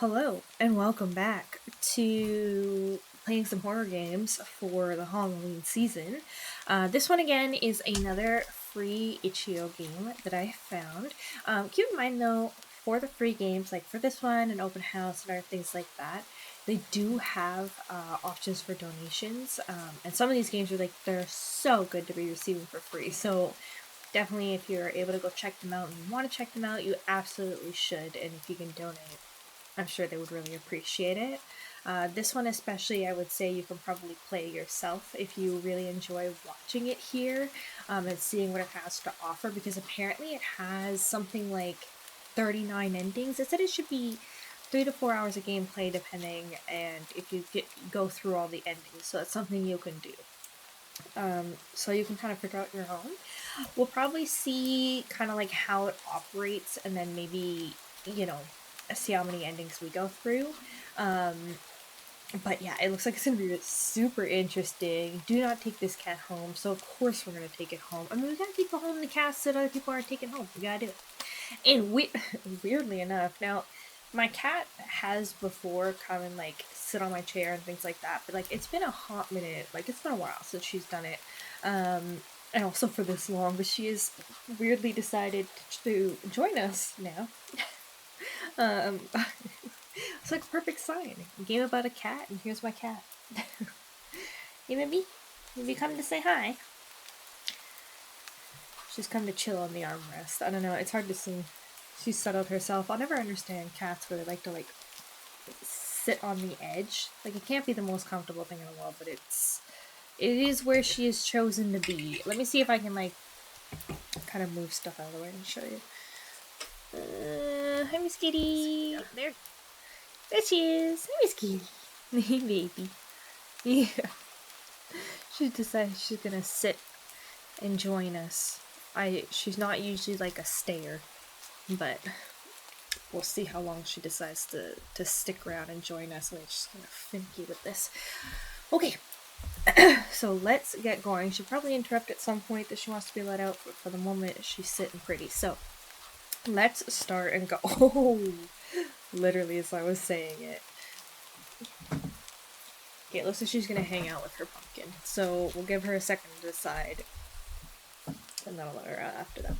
Hello and welcome back to playing some horror games for the Halloween season. This one again is another free itch.io game that I found. Keep in mind though, for the free games, like for this one and open house and other things like that, they do have options for donations. And some of these games are they're so good to be receiving for free. So definitely if you're able to go check them out and you want to check them out, you absolutely should. And if you can donate, I'm sure they would really appreciate it. This one especially, I would say you can probably play yourself if you really enjoy watching it here and seeing what it has to offer, because apparently it has something like 39 endings. It said it should be 3 to 4 hours of gameplay depending, and if you go through all the endings, so that's something you can do. So you can kind of figure out your own. We'll probably see kind of like how it operates, and then maybe, see how many endings we go through. But yeah, it looks like it's gonna be super interesting. Do not take this cat home. So of course we're gonna take it home. I mean, we gotta take it home in the cast that other people aren't taking home. We gotta do it. And weirdly enough, now my cat has before come and sit on my chair and things like that, but it's been a hot minute. It's been a while since she's done it. And also for this long, but she has weirdly decided to join us now. It's like a perfect sign. A game about a cat, and here's my cat. Hey, baby. Maybe come to say hi. She's come to chill on the armrest. I don't know, it's hard to see. She's settled herself. I'll never understand cats where they like to sit on the edge. It can't be the most comfortable thing in the world, but it is where she is chosen to be. Let me see if I can kind of move stuff out of the way and show you. Hi, Miss Kitty. There she is. Hi, Miss Kitty. Hey, baby. Yeah. She decided she's gonna sit and join us. She's not usually a stayer, but we'll see how long she decides to stick around and join us. I'm just kind of finicky with this. Okay. So let's get going. She'll probably interrupt at some point that she wants to be let out, but for the moment she's sitting pretty. So let's start and go. Oh, literally as I was saying it. Okay, it looks like she's gonna hang out with her pumpkin. So we'll give her a second to decide, and then I'll let her out after that.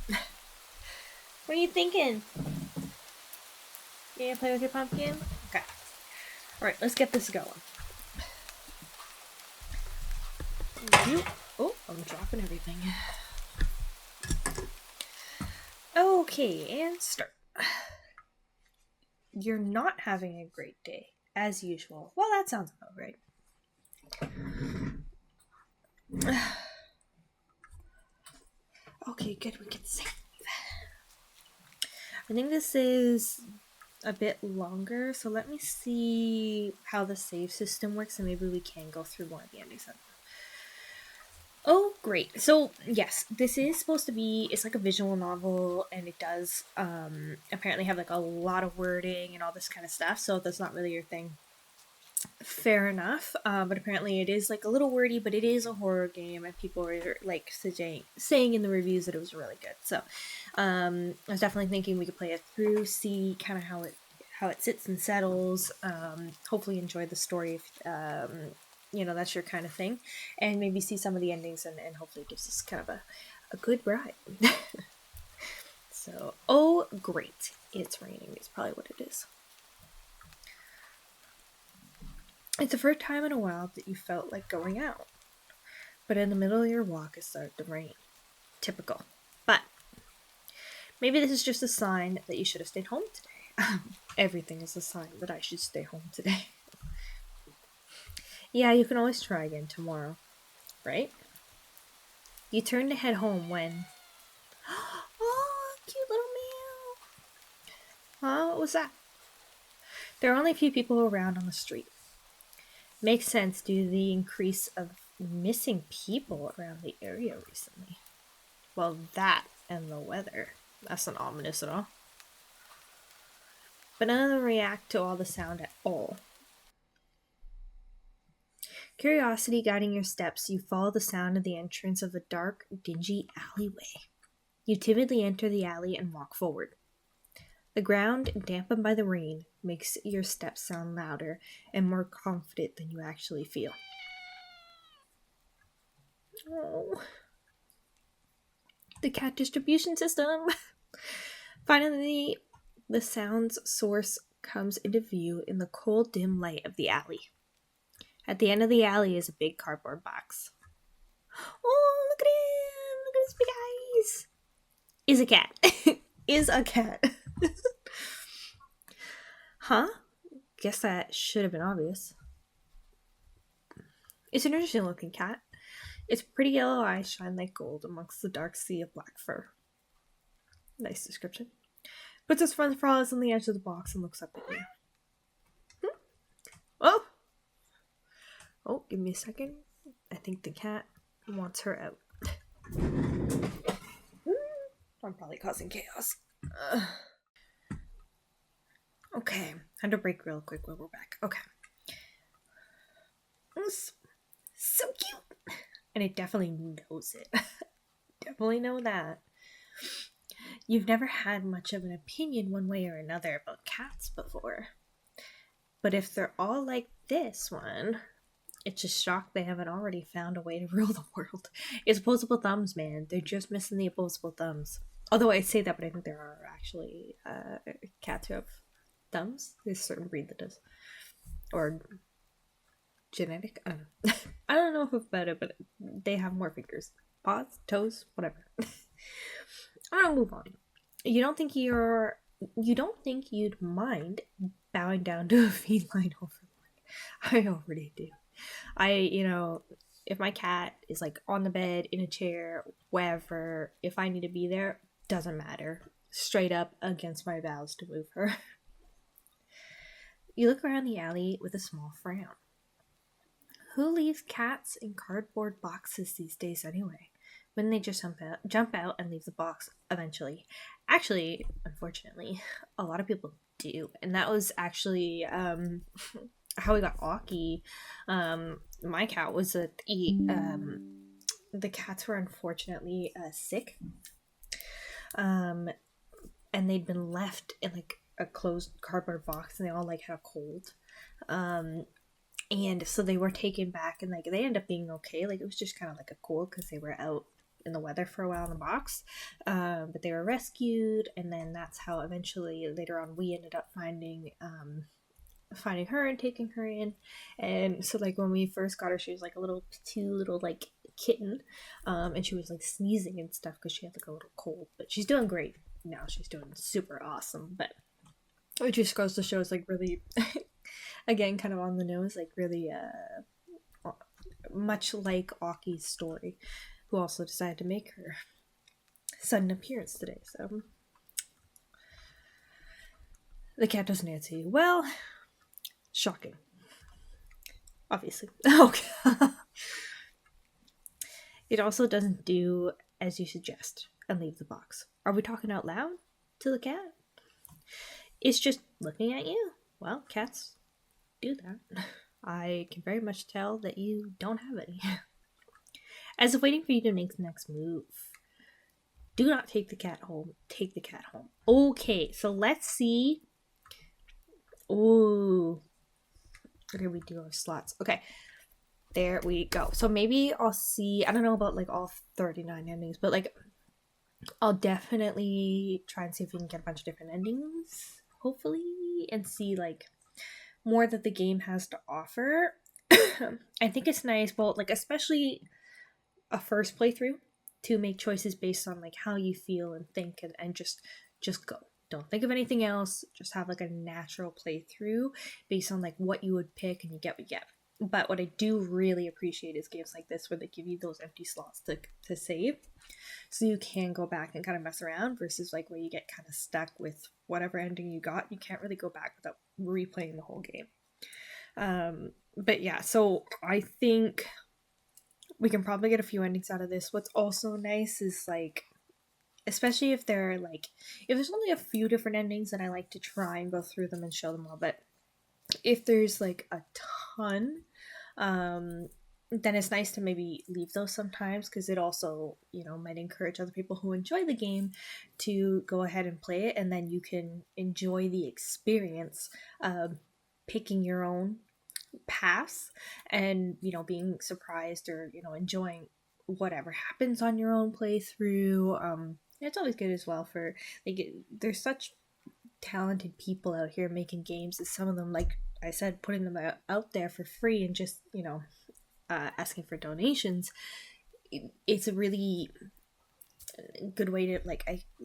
What are you thinking? You gonna play with your pumpkin? Okay. Alright, let's get this going. Oh, I'm dropping everything. Okay, and start. You're not having a great day, as usual. Well, that sounds about right. Okay, good, we can save. I think this is a bit longer, so let me see how the save system works, and maybe we can go through one of the endings. Oh, great. So, yes, this is supposed to be, it's like a visual novel, and it does apparently have a lot of wording and all this kind of stuff, so that's not really your thing. Fair enough, but apparently it is a little wordy, but it is a horror game, and people were saying in the reviews that it was really good. So I was definitely thinking we could play it through, see kind of how it sits and settles, hopefully enjoy the story if that's your kind of thing, and maybe see some of the endings, and hopefully it gives us kind of a good ride. So, oh great, it's raining is probably what it is. It's the first time in a while that you felt like going out, but in the middle of your walk it started to rain. Typical. But maybe this is just a sign that you should have stayed home today. Everything is a sign that I should stay home today. Yeah, you can always try again tomorrow, right? You turn to head home when... Oh, cute little meow. Oh, what was that? There are only a few people around on the street. Makes sense due to the increase of missing people around the area recently. Well, that and the weather. That's not ominous at all. But none of them react to all the sound at all. Curiosity guiding your steps, you follow the sound of the entrance of a dark, dingy alleyway. You timidly enter the alley and walk forward. The ground, dampened by the rain, makes your steps sound louder and more confident than you actually feel. Oh, the cat distribution system! Finally, the sound's source comes into view in the cold, dim light of the alley. At the end of the alley is a big cardboard box. Oh, look at him! Look at his big eyes! Is a cat. Is a cat. Huh? Guess that should have been obvious. It's an interesting looking cat. Its pretty yellow eyes shine like gold amongst the dark sea of black fur. Nice description. Puts its front paws on the edge of the box and looks up at you. Oh! Oh, give me a second. I think the cat wants her out. I'm probably causing chaos. Okay, had to break real quick while we're back. Okay. It's so cute! And it definitely knows it. Definitely know that. You've never had much of an opinion one way or another about cats before. But if they're all like this one, it's just shocked they haven't already found a way to rule the world. It's opposable thumbs, man. They're just missing the opposable thumbs. Although I say that, but I think there are actually cats who have thumbs. There's a certain breed that does. Or genetic. I don't know. I don't know about it, but they have more fingers. Paws, toes, whatever. I'm gonna move on. You don't think you'd mind bowing down to a feline overlord. I already do. If my cat is like on the bed, in a chair, wherever, if I need to be there, doesn't matter. Straight up against my vows to move her. You look around the alley with a small frown. Who leaves cats in cardboard boxes these days anyway? Wouldn't they just jump out and leave the box eventually? Actually, unfortunately, a lot of people do. And that was actually how we got Aki. My cat was the cats were unfortunately sick. And they'd been left in like a closed cardboard box, and they all like had a cold. And so they were taken back, and like they ended up being okay. Like it was just kind of like a cold because they were out in the weather for a while in the box. But they were rescued, and then that's how eventually later on we ended up finding her and taking her in. And so like when we first got her, she was like a little like kitten, and she was like sneezing and stuff because she had like a little cold. But she's doing great now. She's doing super awesome. But it just goes to show it's like really again kind of on the nose, like really much like Aki's story, who also decided to make her sudden appearance today. So the cat doesn't answer you. Well, shocking. Obviously. Okay. It also doesn't do as you suggest and leave the box. Are we talking out loud to the cat? It's just looking at you. Well, cats do that. I can very much tell that you don't have any. As if waiting for you to make the next move. Do not take the cat home. Take the cat home. Okay, so let's see. Ooh. Okay, we do our slots. Okay, there we go. So maybe I'll see. I don't know about like all 39 endings, but like I'll definitely try and see if we can get a bunch of different endings, hopefully, and see like more that the game has to offer. I think it's nice, but like especially a first playthrough, to make choices based on like how you feel and think, and just go. Don't think of anything else. Just have like a natural playthrough based on like what you would pick, and you get what you get. But what I do really appreciate is games like this where they give you those empty slots to save, so you can go back and kind of mess around, versus like where you get kind of stuck with whatever ending you got. You can't really go back without replaying the whole game. But yeah, so I think we can probably get a few endings out of this. What's also nice is like, especially if they're like, if there's only a few different endings, then I like to try and go through them and show them all. But if there's like a ton, then it's nice to maybe leave those sometimes, because it also, might encourage other people who enjoy the game to go ahead and play it, and then you can enjoy the experience of picking your own paths and, being surprised or, enjoying whatever happens on your own playthrough. It's always good as well for, there's such talented people out here making games, that some of them, like I said, putting them out there for free and just, asking for donations, it's a really good way to,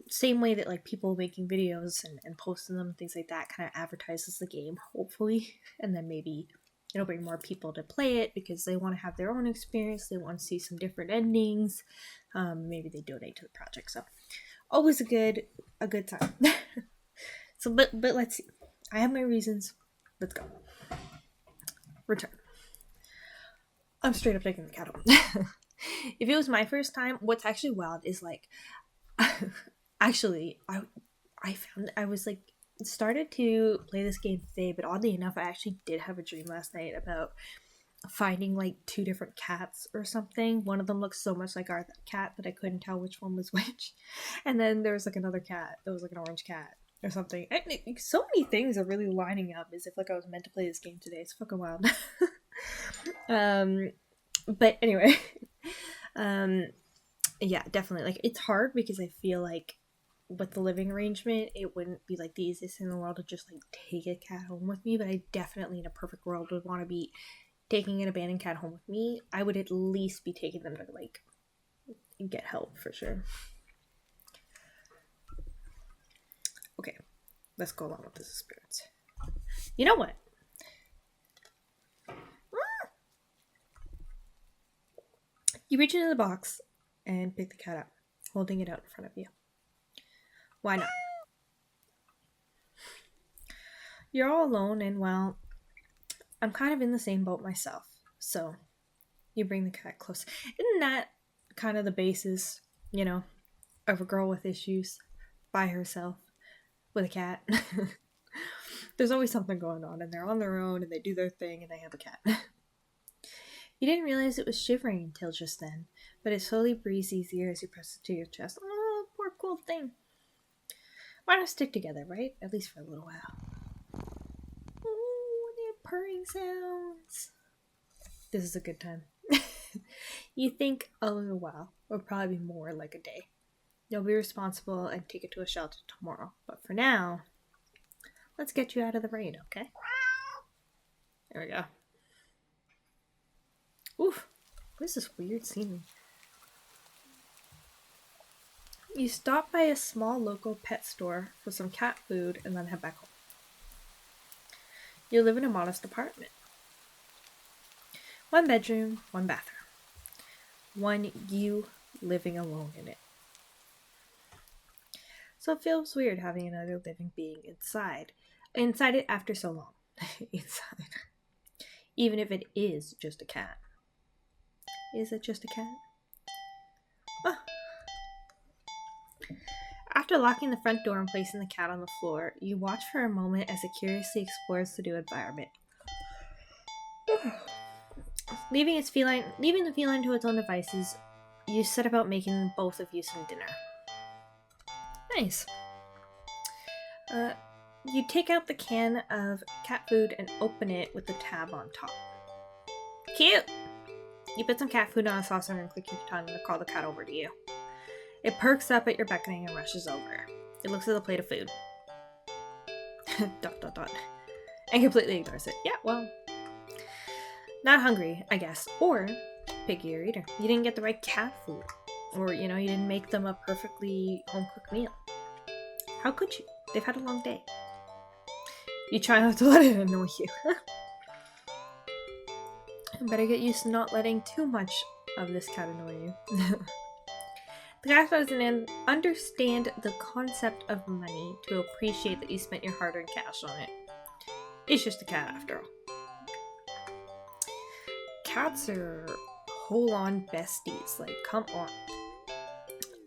same way that, people making videos and posting them, things like that, kind of advertises the game, hopefully, and then maybe it'll bring more people to play it because they want to have their own experience, they want to see some different endings, maybe they donate to the project, so always a good time. So but let's see, I have my reasons, let's go. Return. I'm straight up taking the cat home. If it was my first time, what's actually wild is actually I found I was started to play this game today, but oddly enough, I actually did have a dream last night about finding 2 different cats or something. One of them looks so much like our cat that I couldn't tell which one was which, and then there was another cat that was an orange cat or something. So many things are really lining up as if I was meant to play this game today. It's fucking wild. But anyway, yeah, definitely, it's hard because I feel with the living arrangement, it wouldn't be the easiest thing in the world to just take a cat home with me, but I definitely in a perfect world would want to be taking an abandoned cat home with me. I would at least be taking them to get help for sure. Okay, let's go along with this experience. You know what? You reach into the box and pick the cat up, holding it out in front of you. Why not? You're all alone, and well, I'm kind of in the same boat myself, so you bring the cat close. Isn't that kind of the basis, of a girl with issues by herself with a cat? There's always something going on, and they're on their own, and they do their thing, and they have a cat. You didn't realize it was shivering until just then, but it slowly breathes easier as you press it to your chest. Oh, poor cool thing. Why not stick together, right? At least for a little while. Oh, they're purring sounds. This is a good time. You think a little while, or probably more like a day. You'll be responsible and take it to a shelter tomorrow. But for now, let's get you out of the rain, okay? There we go. Oof, what is this weird scene? You stop by a small local pet store for some cat food and then head back home. You live in a modest apartment. 1 bedroom, 1 bathroom. You living alone in it. So it feels weird having another living being inside it after so long. Inside. Even if it is just a cat. Is it just a cat? Oh. After locking the front door and placing the cat on the floor, you watch for a moment as it curiously explores the new environment. Leaving the feline to its own devices, you set about making both of you some dinner. Nice. You take out the can of cat food and open it with the tab on top. Cute! You put some cat food on a saucer and click your tongue to call the cat over to you. It perks up at your beckoning and rushes over. It looks at the plate of food. ... And completely ignores it. Yeah, well, not hungry, I guess. Or pickier eater. You didn't get the right cat food. Or, you didn't make them a perfectly home-cooked meal. How could you? They've had a long day. You try not to let it annoy you. Better get used to not letting too much of this cat annoy you. The cat doesn't understand the concept of money to appreciate that you spent your hard-earned cash on it. It's just a cat after all. Cats are whole-on besties. Come on.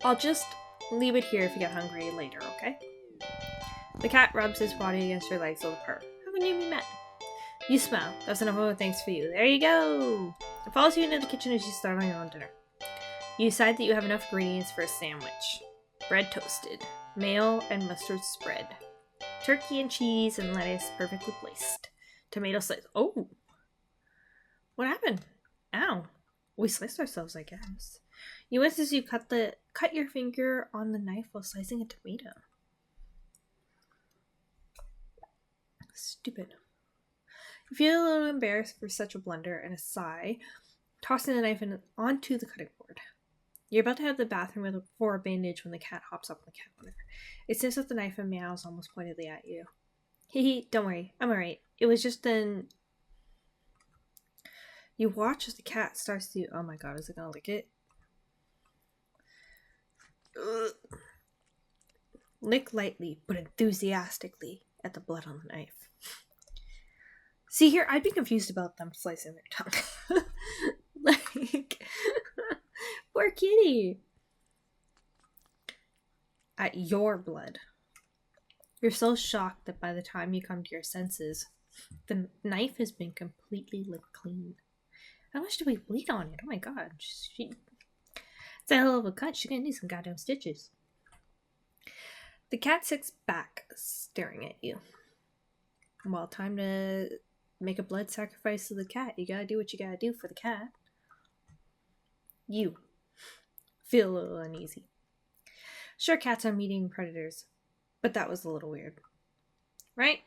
I'll just leave it here if you get hungry later, okay? The cat rubs his body against your legs with a purr. Haven't even met? You smile. That's enough of a thanks for you. There you go! It follows you into the kitchen as you start on your own dinner. You decide that you have enough ingredients for a sandwich. Bread toasted, mayo and mustard spread, turkey and cheese and lettuce perfectly placed, tomato slice. Oh! What happened? Ow. We sliced ourselves, I guess. You wince as you cut your finger on the knife while slicing a tomato. Stupid. You feel a little embarrassed for such a blunder and a sigh, tossing the knife onto the cutting board. You're about to head to the bathroom for a bandage when the cat hops up on the counter. It sniffs at the knife and meows almost pointedly at you. Hee, don't worry, I'm alright. It was just an... You watch as the cat starts to... Oh my god, is it gonna lick it? Ugh. Lick lightly, but enthusiastically at the blood on the knife. See here, I'd be confused about them slicing their tongue. Like, poor kitty. At your blood. You're so shocked that by the time you come to your senses, the knife has been completely licked clean. How much do we bleed on it? Oh my god. It's a hell of a cut. She's gonna need some goddamn stitches. The cat sits back, staring at you. Well, time to make a blood sacrifice to the cat. You gotta do what you gotta do for the cat. You feel a little uneasy. Sure, cats are meat-eating predators, but that was a little weird. Right?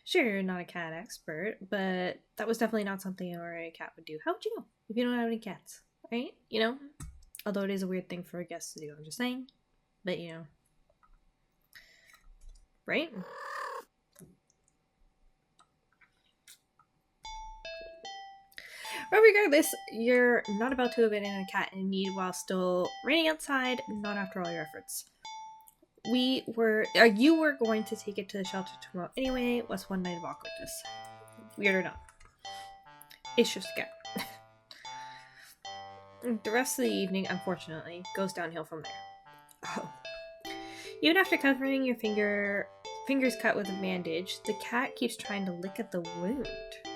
Sure, you're not a cat expert, but that was definitely not something a cat would do. How would you know if you don't have any cats? Right? You know? Although it is a weird thing for a guest to do, I'm just saying. But, you know. Right? But regardless, you're not about to abandon a cat in need while still raining outside, not after all your efforts. You were going to take it to the shelter tomorrow anyway. What's one night of awkwardness? Weird or not. It's just a cat. The rest of the evening, unfortunately, goes downhill from there. Oh. Even after covering your fingers cut with a bandage, the cat keeps trying to lick at the wound.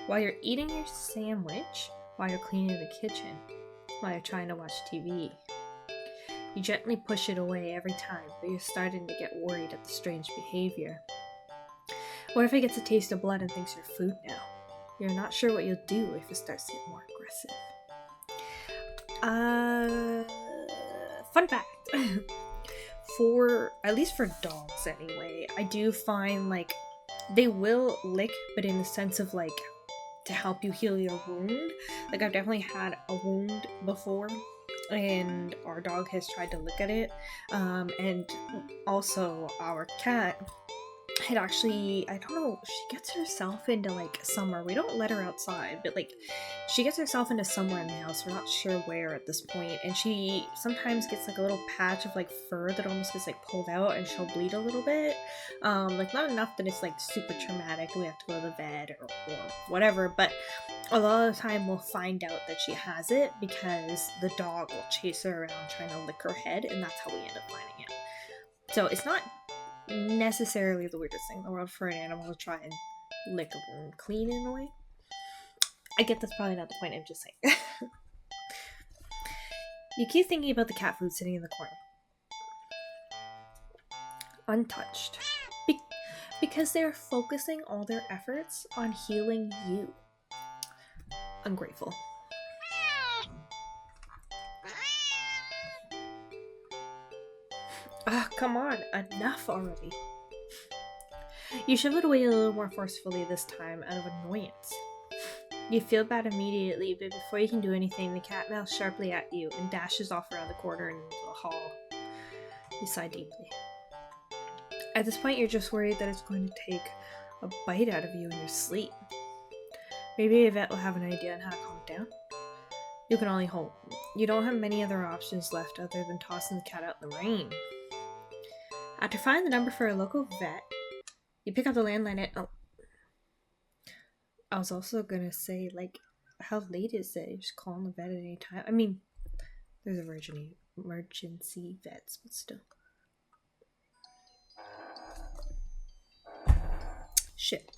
While you're eating your sandwich, while you're cleaning the kitchen, while you're trying to watch TV. You gently push it away every time, but you're starting to get worried at the strange behavior. What if it gets a taste of blood and thinks you're food now? You're not sure what you'll do if it starts to get more aggressive. Fun fact. At least for dogs anyway, I do find, like, they will lick, but in the sense of, like, to help you heal your wound. Like, I've definitely had a wound before, and our dog has tried to lick at it, and also our cat had actually, I don't know, she gets herself into, like, somewhere. We don't let her outside, but, like, she gets herself into somewhere in the house. We're not sure where at this point, and she sometimes gets, like, a little patch of, like, fur that almost gets, like, pulled out, and she'll bleed a little bit. Like, not enough that it's, like, super traumatic and we have to go to the vet or whatever, but a lot of the time we'll find out that she has it because the dog will chase her around trying to lick her head, and that's how we end up finding it. So it's not necessarily the weirdest thing in the world for an animal to try and lick a wound clean in a way. I get that's probably not the point, I'm just saying. You keep thinking about the cat food sitting in the corner. Untouched. Because they're focusing all their efforts on healing you. Ungrateful. Ah, come on, enough already. You shove it away a little more forcefully this time out of annoyance. You feel bad immediately, but before you can do anything, the cat meows sharply at you and dashes off around the corner and into the hall. You sigh deeply. At this point, you're just worried that it's going to take a bite out of you in your sleep. Maybe Yvette will have an idea on how to calm it down. You can only hope. You don't have many other options left other than tossing the cat out in the rain. After finding the number for a local vet, you pick up the landline at... Oh. I was also gonna say, like, how late is it? You just call the vet at any time. I mean, there's emergency vets, but still. Shit.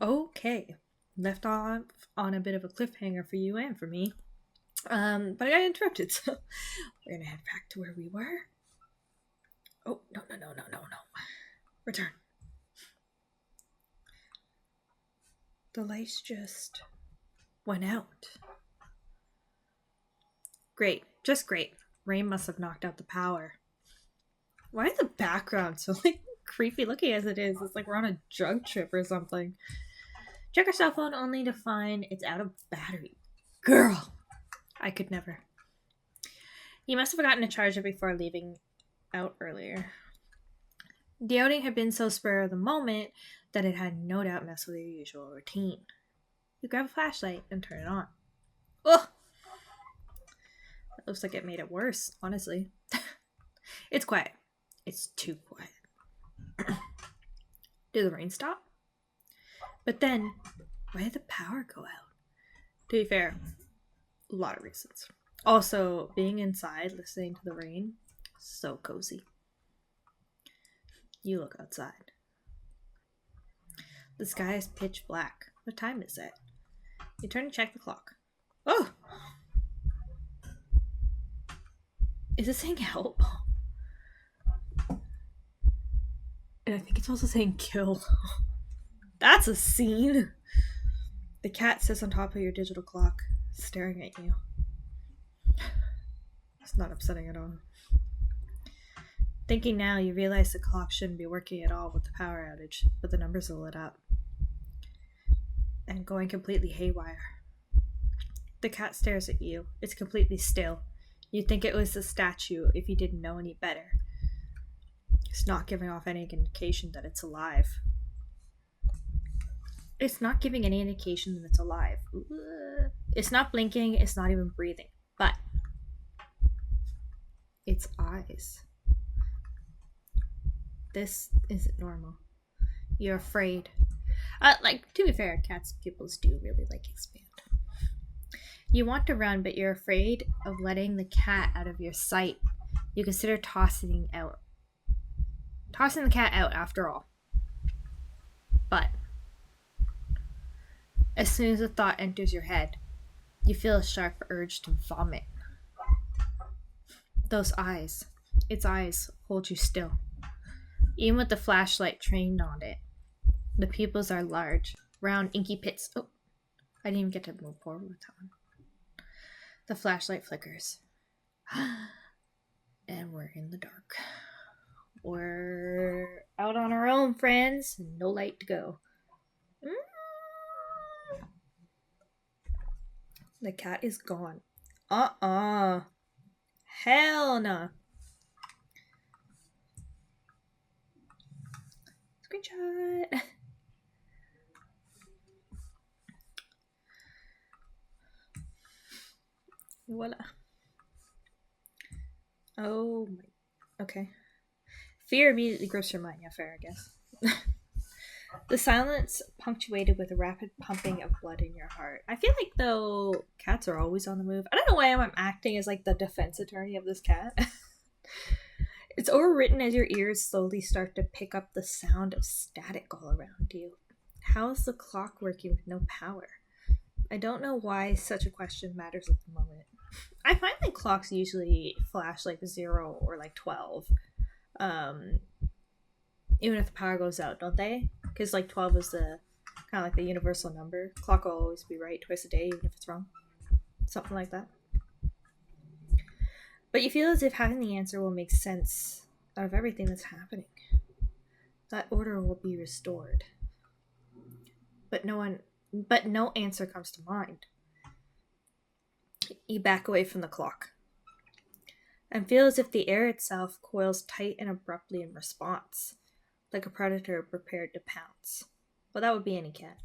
Okay. left off on a bit of a cliffhanger for you and for me. But I got interrupted, so we're gonna head back to where we were. Oh, no. Return. The lights just went out. Great. Just great. Rain must have knocked out the power. Why is the background so, creepy looking as it is? It's like we're on a drug trip or something. Check our cell phone only to find it's out of battery. Girl! I could never. You must have forgotten to charge it before leaving out earlier. The outing had been so spur of the moment that it had no doubt messed with your usual routine. You grab a flashlight and turn it on. Ugh! It looks like it made it worse, honestly. It's quiet. It's too quiet. Did the rain stop? But then, why did the power go out? To be fair, a lot of reasons. Also, being inside, listening to the rain, so cozy. You look outside. The sky is pitch black. What time is it? You turn to check the clock. Oh! Is it saying help? And I think it's also saying kill. That's a scene! The cat sits on top of your digital clock, staring at you. It's not upsetting at all. Thinking now, you realize the clock shouldn't be working at all with the power outage, but the numbers are lit up. And going completely haywire. The cat stares at you. It's completely still. You'd think it was a statue if you didn't know any better. It's not giving off any indication that it's alive. It's not giving any indication that it's alive. It's not blinking, it's not even breathing. But its eyes. This isn't normal. You're afraid. To be fair, cats' pupils do really expand. You want to run, but you're afraid of letting the cat out of your sight. You consider tossing the cat out after all. But as soon as the thought enters your head, you feel a sharp urge to vomit. Those eyes, its eyes, hold you still. Even with the flashlight trained on it, the pupils are large, round, inky pits. Oh, I didn't even get to move forward with that one. The flashlight flickers. And we're in the dark. We're out on our own, friends. No light to go. The cat is gone. Hell no. Screenshot. Voila. Oh my. Okay. Fear immediately grips your mind. Yeah, fair, I guess. The silence punctuated with a rapid pumping of blood in your heart. I feel like, though, cats are always on the move. I don't know why I'm acting as, the defense attorney of this cat. It's overwritten as your ears slowly start to pick up the sound of static all around you. How is the clock working with no power? I don't know why such a question matters at the moment. I find that clocks usually flash 0 or 12. Even if the power goes out, don't they? Because 12 is the kind of the universal number. Clock will always be right twice a day, even if it's wrong. Something like that. But you feel as if having the answer will make sense out of everything that's happening. That order will be restored. But no answer comes to mind. You back away from the clock and feel as if the air itself coils tight and abruptly in response, like a predator prepared to pounce. Well, that would be any cat.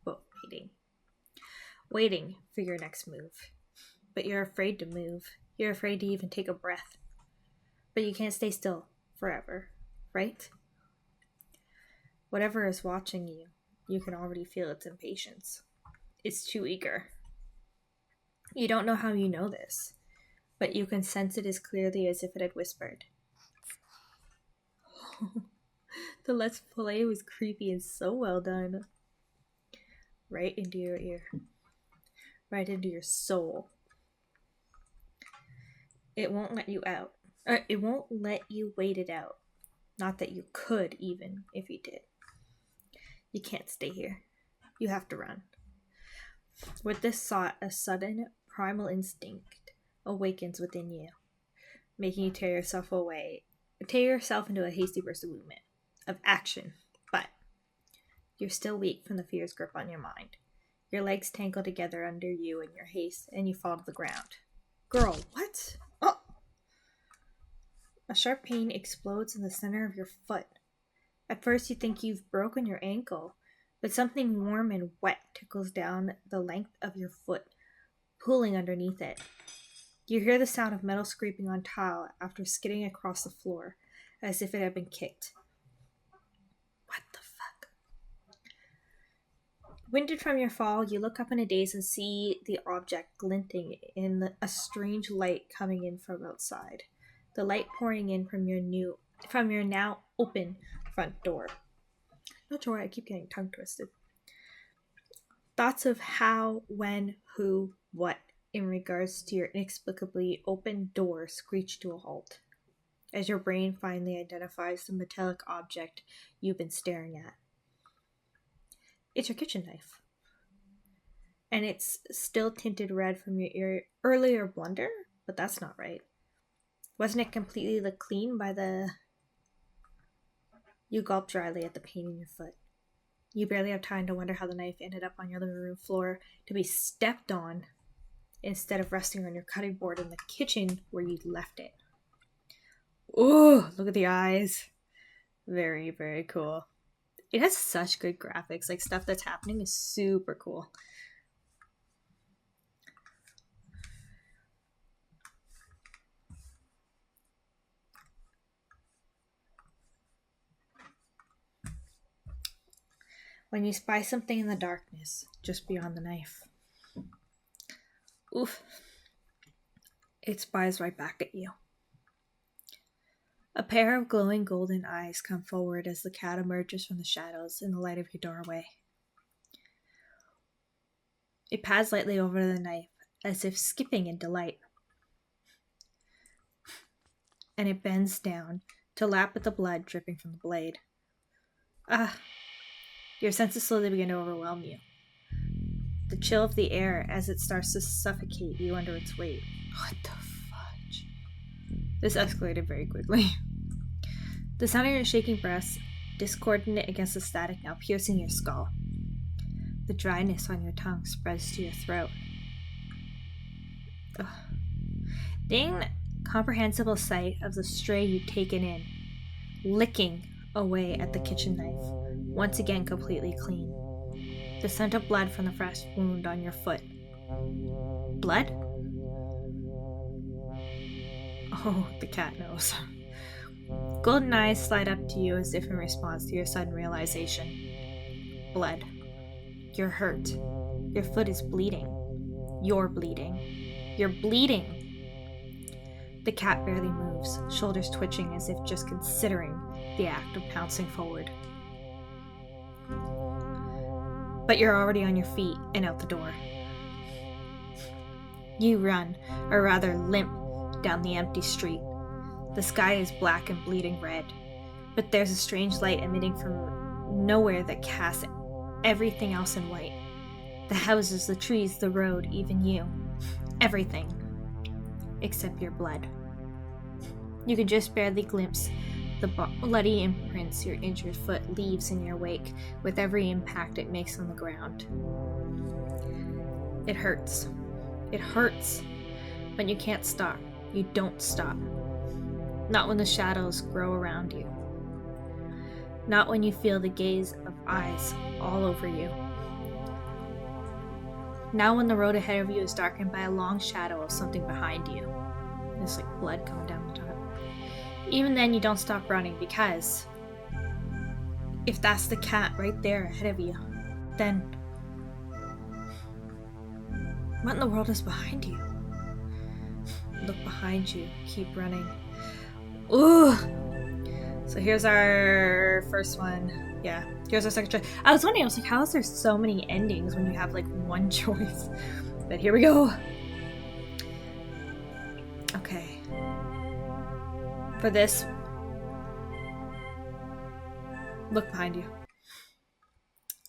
But waiting for your next move. But you're afraid to move. You're afraid to even take a breath. But you can't stay still forever, right? Whatever is watching you, you can already feel its impatience. It's too eager. You don't know how you know this, but you can sense it as clearly as if it had whispered. The Let's Play was creepy and so well done. right into your ear, right into your soul. It won't let you out. It won't let you wait it out. Not that you could, even if you did. You can't stay here. You have to run. With this thought, a sudden primal instinct awakens within you, making you tear yourself into a hasty burst of movement, of action. But you're still weak from the fear's grip on your mind. Your legs tangle together under you in your haste, and you fall to the ground. Girl, what? Oh! A sharp pain explodes in the center of your foot. At first you think you've broken your ankle, but something warm and wet tickles down the length of your foot, pulling underneath it. You hear the sound of metal scraping on tile after skidding across the floor, as if it had been kicked. What the fuck? Winded from your fall, you look up in a daze and see the object glinting in a strange light coming in from outside. The light pouring in from your now open front door. Not sure why I keep getting tongue twisted. Thoughts of how, when, who, what in regards to your inexplicably open door screech to a halt, as your brain finally identifies the metallic object you've been staring at. It's your kitchen knife. And it's still tinted red from your earlier blunder, but that's not right. Wasn't it completely clean by the... You gulp dryly at the pain in your foot. You barely have time to wonder how the knife ended up on your living room floor to be stepped on instead of resting on your cutting board in the kitchen where you'd left it. Ooh, look at the eyes. Very, very cool. It has such good graphics. Like, stuff that's happening is super cool. When you spy something in the darkness, just beyond the knife. Oof. It spies right back at you. A pair of glowing golden eyes come forward as the cat emerges from the shadows in the light of your doorway. It pads lightly over the knife, as if skipping in delight. And it bends down to lap at the blood dripping from the blade. Your senses slowly begin to overwhelm you. The chill of the air as it starts to suffocate you under its weight. What the fudge? This escalated very quickly. The sound of your shaking breaths, discordant against the static now piercing your skull. The dryness on your tongue spreads to your throat. Ugh. The incomprehensible sight of the stray you've taken in, licking away at the kitchen knife, once again completely clean. The scent of blood from the fresh wound on your foot. Blood? Oh, the cat knows. Golden eyes slide up to you as if in response to your sudden realization. Blood. You're hurt. Your foot is bleeding. You're bleeding. You're bleeding! The cat barely moves, shoulders twitching as if just considering the act of pouncing forward. But you're already on your feet and out the door. You run, or rather limp, down the empty street. The sky is black and bleeding red, but there's a strange light emitting from nowhere that casts everything else in white. The houses, the trees, the road, even you. Everything. Except your blood. You can just barely glimpse the bloody imprints your injured foot leaves in your wake with every impact it makes on the ground. It hurts. It hurts. But you can't stop. You don't stop. Not when the shadows grow around you. Not when you feel the gaze of eyes all over you. Now when the road ahead of you is darkened by a long shadow of something behind you. There's like blood coming down the top. Even then you don't stop running because if that's the cat right there ahead of you, then what in the world is behind you? Look behind you. Keep running. Ooh! So here's our first one. Yeah. Here's our second choice. I was wondering, I was like, how is there so many endings when you have like one choice? But here we go. Okay. For this, look behind you.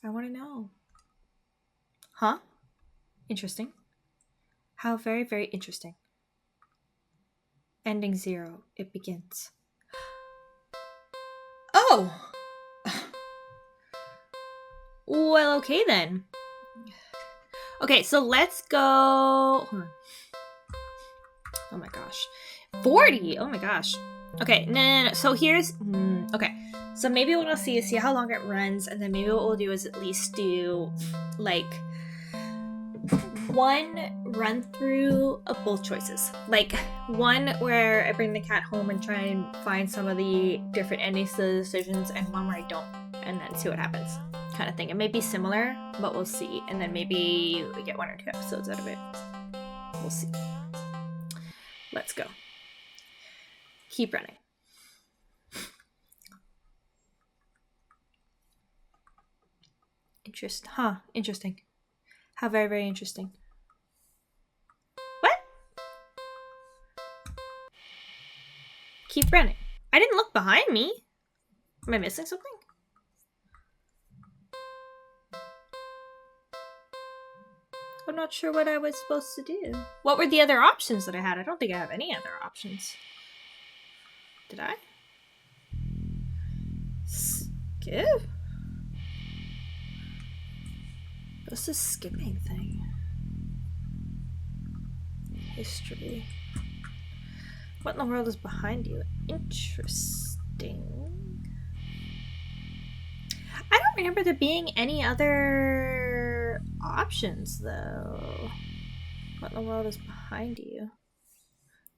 I want to know. Huh? Interesting. How very, very interesting. Ending 0. It begins. Oh! Well, okay then. Okay, so let's go. Hold on. Oh my gosh. 40! Oh my gosh. Okay, no. So here's... okay. So maybe what we'll see is see how long it runs, and then maybe what we'll do is at least do, like, one run through of both choices. Like, one where I bring the cat home and try and find some of the different endings to the decisions, and one where I don't, and then see what happens. Kind of thing. It may be similar, but we'll see. And then maybe we get 1 or 2 episodes out of it. We'll see. Let's go. Keep running. Interesting. How very, very interesting. What? Keep running. I didn't look behind me. Am I missing something? I'm not sure what I was supposed to do. What were the other options that I had? I don't think I have any other options. Did I? Skip? What's this skipping thing? History. What in the world is behind you? Interesting. I don't remember there being any other options, though. What in the world is behind you?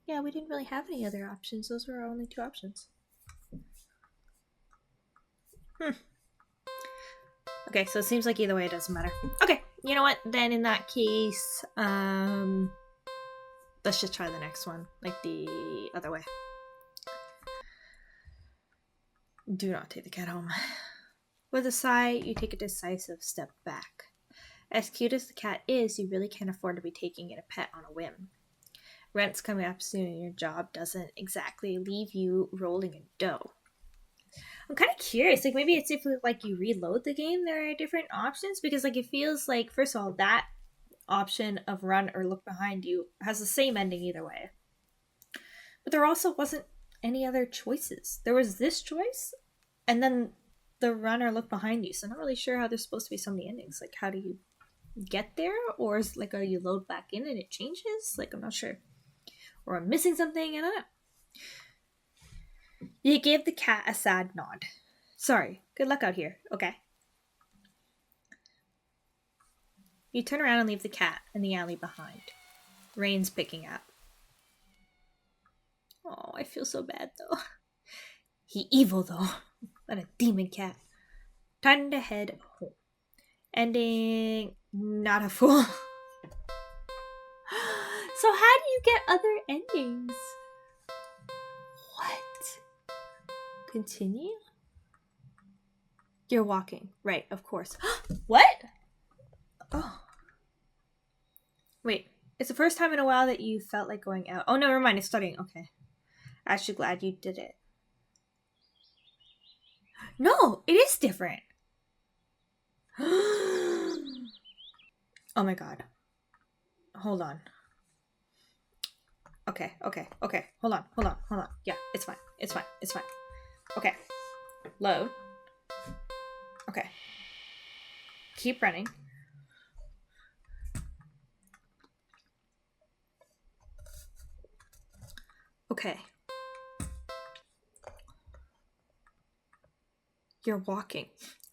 Yeah, we didn't really have any other options. Those were our only 2 options. Okay, so it seems like either way it doesn't matter. Okay, you know what? Then in that case, let's just try the next one, like the other way. Do not take the cat home. With a sigh, you take a decisive step back. As cute as the cat is, you really can't afford to be taking in a pet on a whim. Rent's coming up soon and your job doesn't exactly leave you rolling in dough. I'm kind of curious, like maybe it's if like you reload the game, there are different options, because like it feels like, first of all, that option of run or look behind you has the same ending either way. But there also wasn't any other choices. There was this choice, and then the run or look behind you. So I'm not really sure how there's supposed to be so many endings. Like, how do you get there? Or is like, are you load back in and it changes? Like, I'm not sure. Or I'm missing something, I don't know. You gave the cat a sad nod. Sorry, good luck out here. Okay. You turn around and leave the cat in the alley behind. Rain's picking up. Oh, I feel so bad though. He evil though. What a demon cat. Time to head home. Ending not a fool. So how do you get other endings? What? Continue? You're walking. Right, of course. What? Oh. Wait, it's the first time in a while that you felt like going out. Oh, no, never mind. It's starting. Okay. Actually glad you did it. No, it is different. Oh my god. Hold on. Okay. Hold on. Yeah, it's fine. Okay. Load. Okay. Keep running. Okay. You're walking.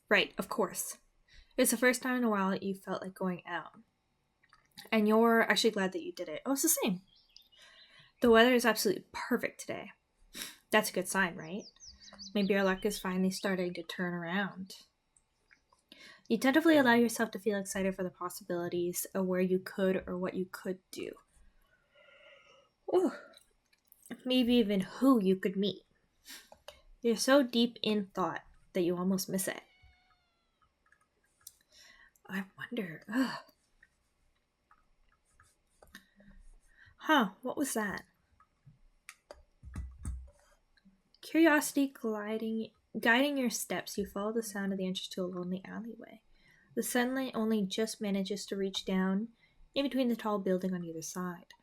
Right, of course. It's the first time in a while that you felt like going out. And you're actually glad that you did it. Oh, it's the same. The weather is absolutely perfect today. That's a good sign, right? Maybe our luck is finally starting to turn around. You tentatively allow yourself to feel excited for the possibilities of where you could or what you could do. Ooh. Maybe even who you could meet. You're so deep in thought that you almost miss it. I wonder. Ugh. Huh, what was that? Curiosity guiding your steps, you follow the sound of the entrance to a lonely alleyway. The sunlight only just manages to reach down in between the tall building on either side.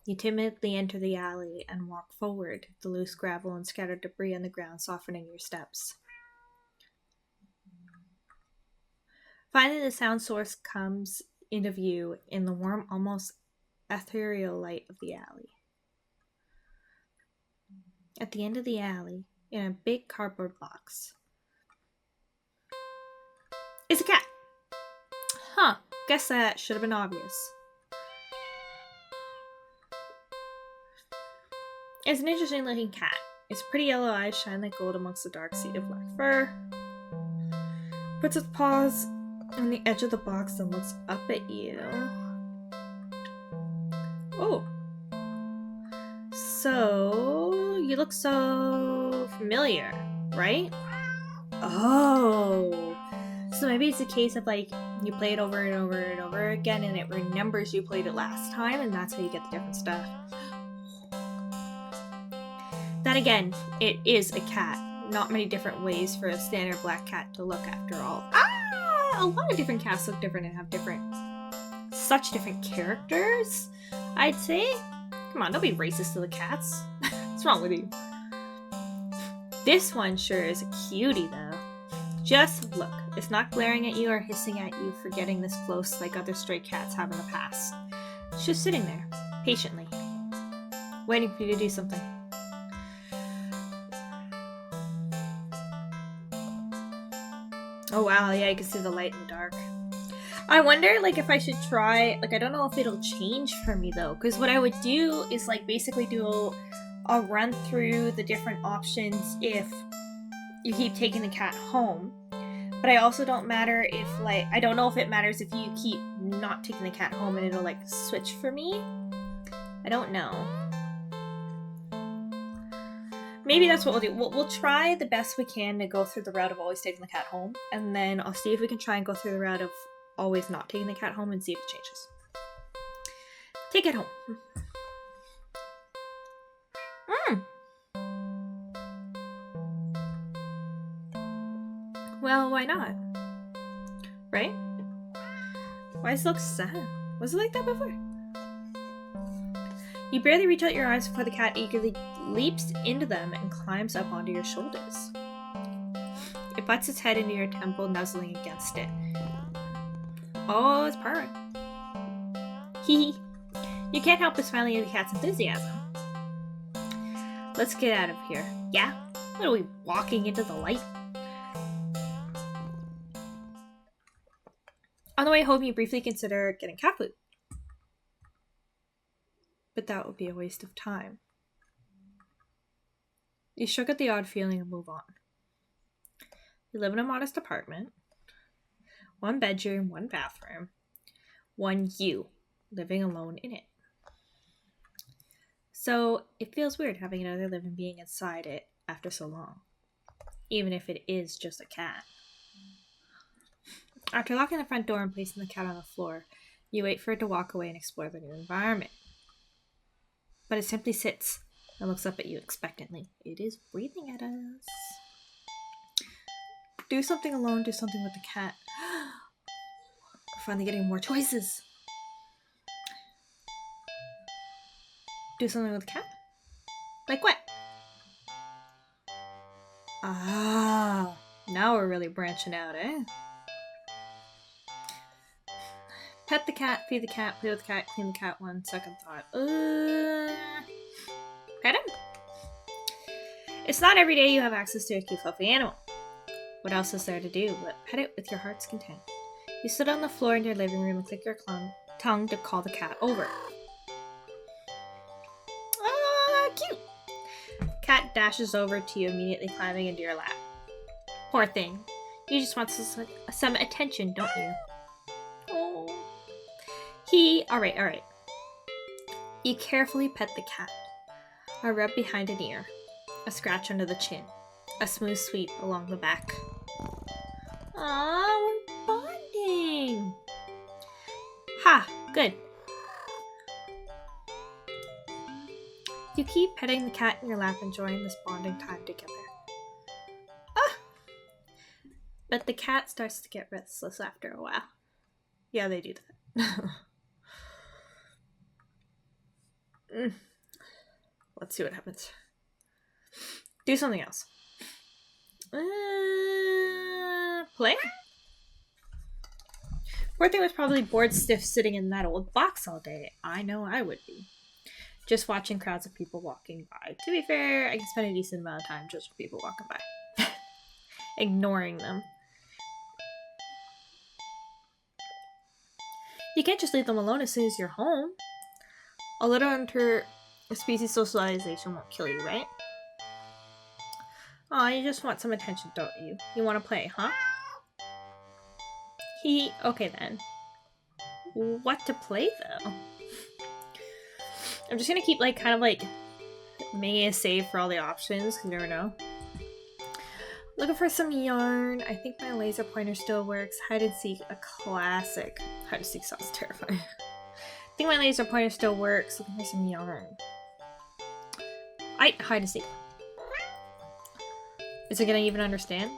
You timidly enter the alley and walk forward, the loose gravel and scattered debris on the ground softening your steps. Finally, the sound source comes into view in the warm, almost ethereal light of the alley. At the end of the alley, in a big cardboard box, is a cat. Huh, guess that should have been obvious. It's an interesting looking cat. Its pretty yellow eyes shine like gold amongst the dark sea of black fur. Puts its paws on the edge of the box and looks up at you. Oh. So, you look so familiar, right? Oh. So maybe it's a case of like, you play it over and over and over again and it remembers you played it last time and that's how you get the different stuff. Then again, it is a cat. Not many different ways for a standard black cat to look after all. A lot of different cats look different and have such different characters, I'd say. Come on, don't be racist to the cats. What's wrong with you? This one sure is a cutie though. Just look. It's not glaring at you or hissing at you for getting this close like other stray cats have in the past. It's just sitting there, patiently, waiting for you to do something. Oh wow, yeah, you can see the light in the dark. I wonder, like, if I should try, like, I don't know if it'll change for me, though, because what I would do is, like, basically do a run through the different options if you keep taking the cat home. But I also don't matter if, like, I don't know if it matters if you keep not taking the cat home and it'll, like, switch for me. I don't know. Maybe that's what we'll do. We'll try the best we can to go through the route of always taking the cat home. And then I'll see if we can try and go through the route of always not taking the cat home and see if it changes. Take it home. Well, why not? Right? Why does it look sad? Was it like that before? You barely reach out your arms before the cat eagerly leaps into them and climbs up onto your shoulders. It butts its head into your temple, nuzzling against it. Oh, it's purring. Hee hee. You can't help but smiling at the cat's enthusiasm. Let's get out of here. Yeah? What are we, walking into the light? On the way home, you briefly consider getting cat food. But that would be a waste of time. You shrug at the odd feeling and move on. You live in a modest apartment. 1 bedroom, 1 bathroom. 1 you, living alone in it. So it feels weird having another living being inside it after so long. Even if it is just a cat. After locking the front door and placing the cat on the floor, you wait for it to walk away and explore the new environment. But it simply sits and looks up at you expectantly. It is breathing at us. Do something alone, do something with the cat. We're finally getting more choices. Do something with the cat? Like what? Ah, now we're really branching out, eh? Pet the cat, feed the cat, play with the cat, clean the cat. 1 second thought. Pet him? It's not every day you have access to a cute, fluffy animal. What else is there to do but pet it with your heart's content? You sit on the floor in your living room and click your tongue to call the cat over. Ah, cute! Cat dashes over to you, immediately climbing into your lap. Poor thing. You just want some attention, don't you? Oh. Alright. You carefully pet the cat. A rub behind an ear. A scratch under the chin. A smooth sweep along the back. Aww, we're bonding! Good. You keep petting the cat in your lap, enjoying this bonding time together. Ah! But the cat starts to get restless after a while. Yeah, they do that. Let's see what happens. Do something else. Play? Poor thing was probably bored stiff sitting in that old box all day. I know I would be. Just watching crowds of people walking by. To be fair, I can spend a decent amount of time just with people walking by. Ignoring them. You can't just leave them alone as soon as you're home. A little inter-species socialization won't kill you, right? Aw, you just want some attention, don't you? You want to play, huh? Okay then. What to play, though? I'm just gonna keep, like, kind of, like, making a save for all the options, because you never know. Looking for some yarn. I think my laser pointer still works. Hide and seek, a classic. Hide and seek sounds terrifying. I think my laser pointer still works. Looking for some yarn. Hide and seek. Is it gonna even understand?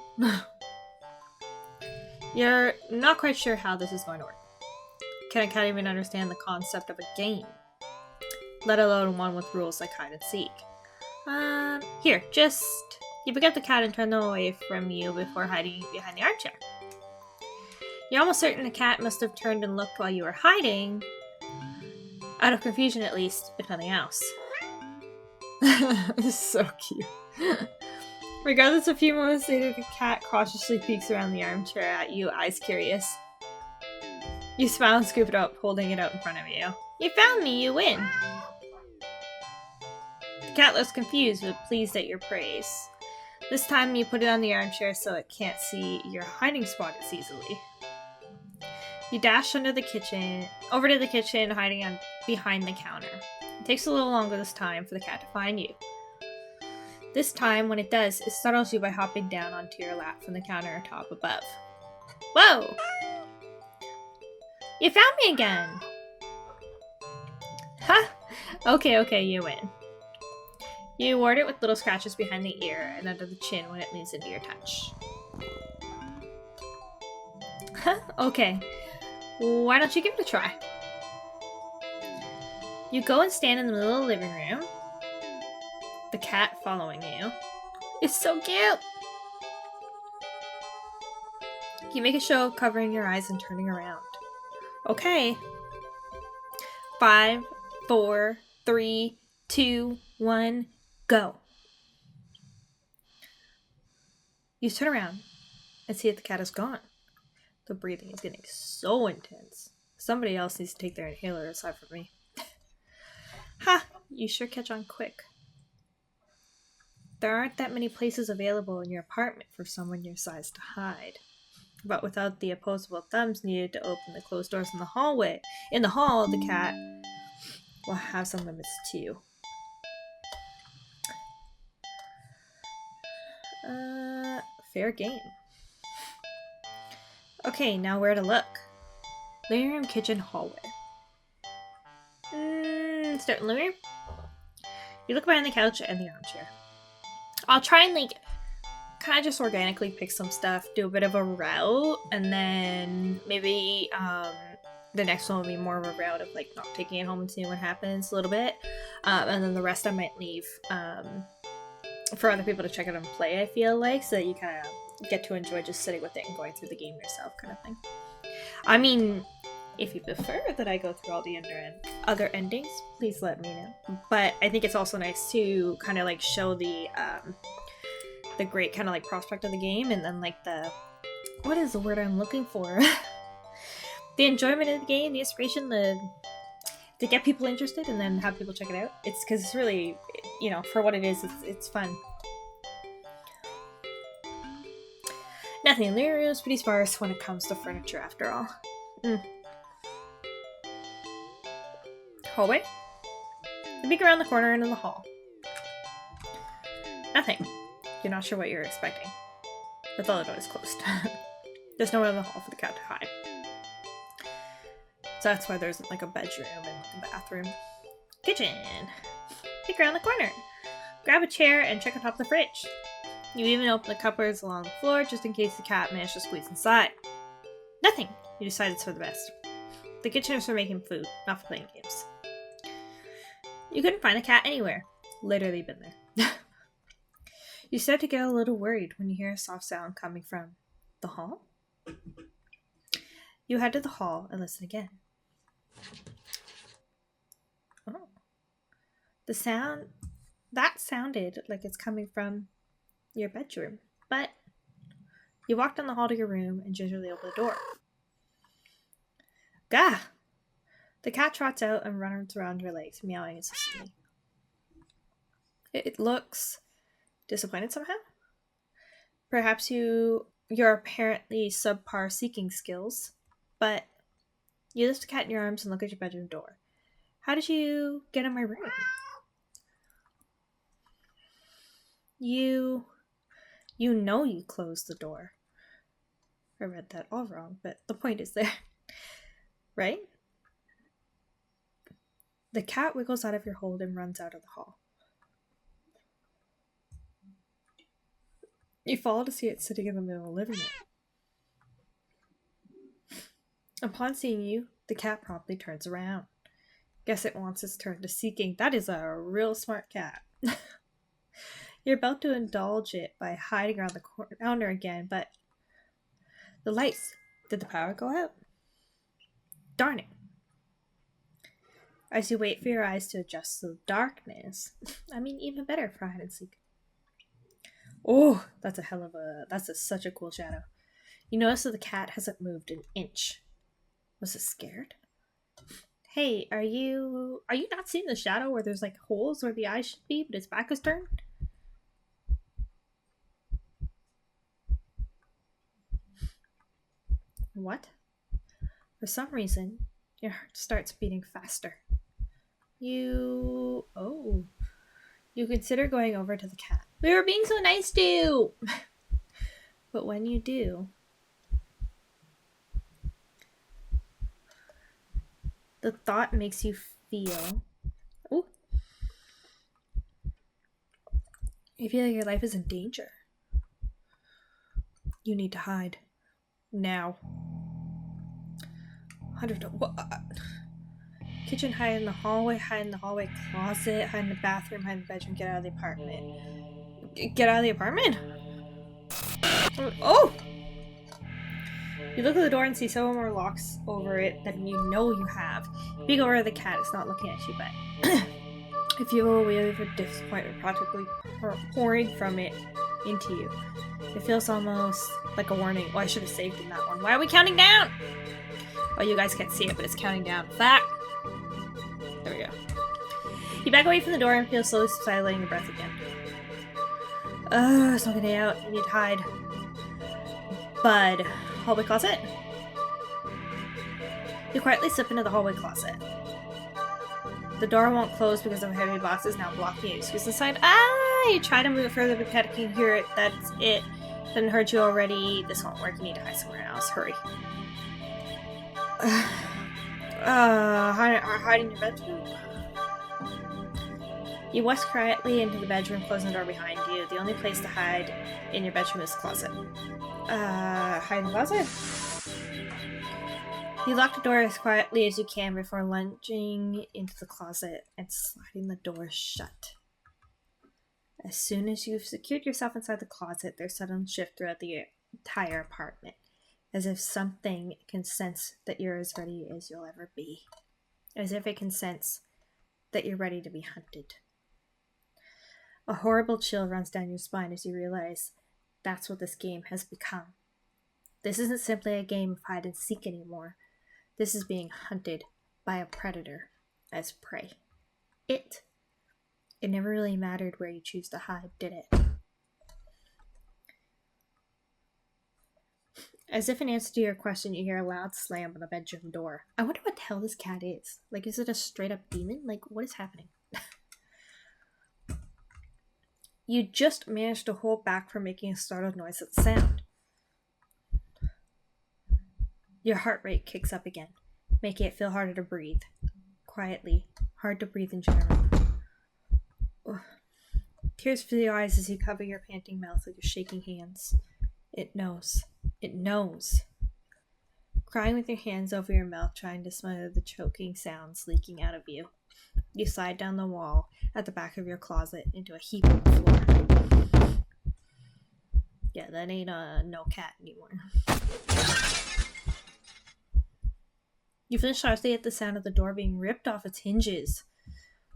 You're not quite sure how this is going to work. Can't even understand the concept of a game, let alone one with rules like hide and seek. Here, you pick up the cat and turn them away from you before hiding behind the armchair. You're almost certain the cat must have turned and looked while you were hiding. Out of confusion, at least, if nothing else. This is so cute. Regardless, a few moments later, the cat cautiously peeks around the armchair at you, eyes curious. You smile and scoop it up, holding it out in front of you. You found me, you win! The cat looks confused, but pleased at your praise. This time, you put it on the armchair so it can't see your hiding spot as easily. You dash over to the kitchen, hiding behind the counter. It takes a little longer this time for the cat to find you. This time, when it does, it startles you by hopping down onto your lap from the countertop above. Whoa! You found me again! Ha! Okay, you win. You award it with little scratches behind the ear and under the chin when it moves into your touch. Huh? Okay. Why don't you give it a try? You go and stand in the middle of the living room. The cat following you. It's so cute! You make a show of covering your eyes and turning around. Okay. 5, 4, 3, 2, 1, go. You turn around and see that the cat is gone. The breathing is getting so intense. Somebody else needs to take their inhaler aside from me. Ha! You sure catch on quick. There aren't that many places available in your apartment for someone your size to hide. But without the opposable thumbs needed to open the closed doors in the hall, the cat will have some limits too. Fair game. Okay, now where to look? Living room, kitchen, hallway. Start in the living room. You look behind the couch and the armchair. I'll try and kind of just organically pick some stuff, do a bit of a route, and then maybe the next one will be more of a route of not taking it home and seeing what happens a little bit, and then the rest I might leave for other people to check out and play, I feel like, so that you kind of get to enjoy just sitting with it and going through the game yourself kind of thing. I mean, if you prefer that I go through all the other endings, please let me know. But I think it's also nice to kind of show the great kind of prospect of the game, and then what is the word I'm looking for? The enjoyment of the game, the inspiration, to get people interested and then have people check it out. It's because it's really, for what it is, it's fun. Nothing in the room is pretty sparse when it comes to furniture after all. Hallway? You peek around the corner into the hall. Nothing. You're not sure what you're expecting. But all the doors closed. There's no one in the hall for the cat to hide. that's why there's like a bedroom and a bathroom. Kitchen. Peek around the corner. Grab a chair and check on top of the fridge. You even open the cupboards along the floor just in case the cat managed to squeeze inside. Nothing. You decide it's for the best. The kitchen is for making food, not for playing games. You couldn't find the cat anywhere. Literally been there. You start to get a little worried when you hear a soft sound coming from the hall. You head to the hall and listen again. Oh. That sounded like it's coming from your bedroom, but you walk down the hall to your room and gingerly open the door. Gah! The cat trots out and runs around your legs, meowing insistently. It looks disappointed somehow. Perhaps your apparently subpar seeking skills, but you lift the cat in your arms and look at your bedroom door. How did you get in my room? You know you closed the door. I read that all wrong, but the point is there. Right? The cat wiggles out of your hold and runs out of the hall. You follow to see it sitting in the middle of the living room. Upon seeing you, the cat promptly turns around. Guess it wants its turn to seeking. That is a real smart cat. You're about to indulge it by hiding around the counter again, but the lights. Did the power go out? Darn it. As you wait for your eyes to adjust to the darkness, even better for hide and seek. Oh, that's such a cool shadow. You notice that the cat hasn't moved an inch. Was it scared? Hey, are you not seeing the shadow where there's like holes where the eyes should be, but its back is turned? What? For some reason, your heart starts beating faster. You consider going over to the cat. We were being so nice to you! But when you do, the thought makes you feel... Oh! You feel like your life is in danger. You need to hide. Now. Kitchen, hide in the hallway, closet, hide in the bathroom, hide in the bedroom, get out of the apartment. Get out of the apartment? Oh! You look at the door and see several more locks over it than you know you have. You peek over at the cat, it's not looking at you, but if you feel a wave of disappointment practically pouring from it into you. It feels almost like a warning. Oh, I should have saved in that one. Why are we counting down? Oh, you guys can't see it, but it's counting down. Back. There we go. You back away from the door and feel slowly subsiding your breath again. It's not getting out. You need to hide. Bud. Hallway closet? You quietly slip into the hallway closet. The door won't close because of heavy boxes now blocking you. Squeeze inside. You try to move it further, but the cat can hear it. That's it. Didn't hurt you already. This won't work. You need to hide somewhere else. Hurry. Hide in your bedroom? You whisk quietly into the bedroom, closing the door behind you. The only place to hide in your bedroom is the closet. Hide in the closet? You lock the door as quietly as you can before lunging into the closet and sliding the door shut. As soon as you've secured yourself inside the closet, there's a sudden shift throughout the entire apartment, as if something can sense that you're as ready as you'll ever be. As if it can sense that you're ready to be hunted. A horrible chill runs down your spine as you realize that's what this game has become. This isn't simply a game of hide and seek anymore. This is being hunted by a predator as prey. It never really mattered where you choose to hide, did it? As if in answer to your question, you hear a loud slam on the bedroom door. I wonder what the hell this cat is. Like, is it a straight up demon? Like, what is happening? You just managed to hold back from making a startled noise at the sound. Your heart rate kicks up again. Make it feel harder to breathe. Quietly. Hard to breathe in general. Ugh. Tears fill your eyes as you cover your panting mouth with your shaking hands. It knows. It knows. Crying with your hands over your mouth, trying to smother the choking sounds leaking out of you. You slide down the wall at the back of your closet into a heap on the floor. Yeah, that ain't no cat anymore. You flinch sharply at the sound of the door being ripped off its hinges,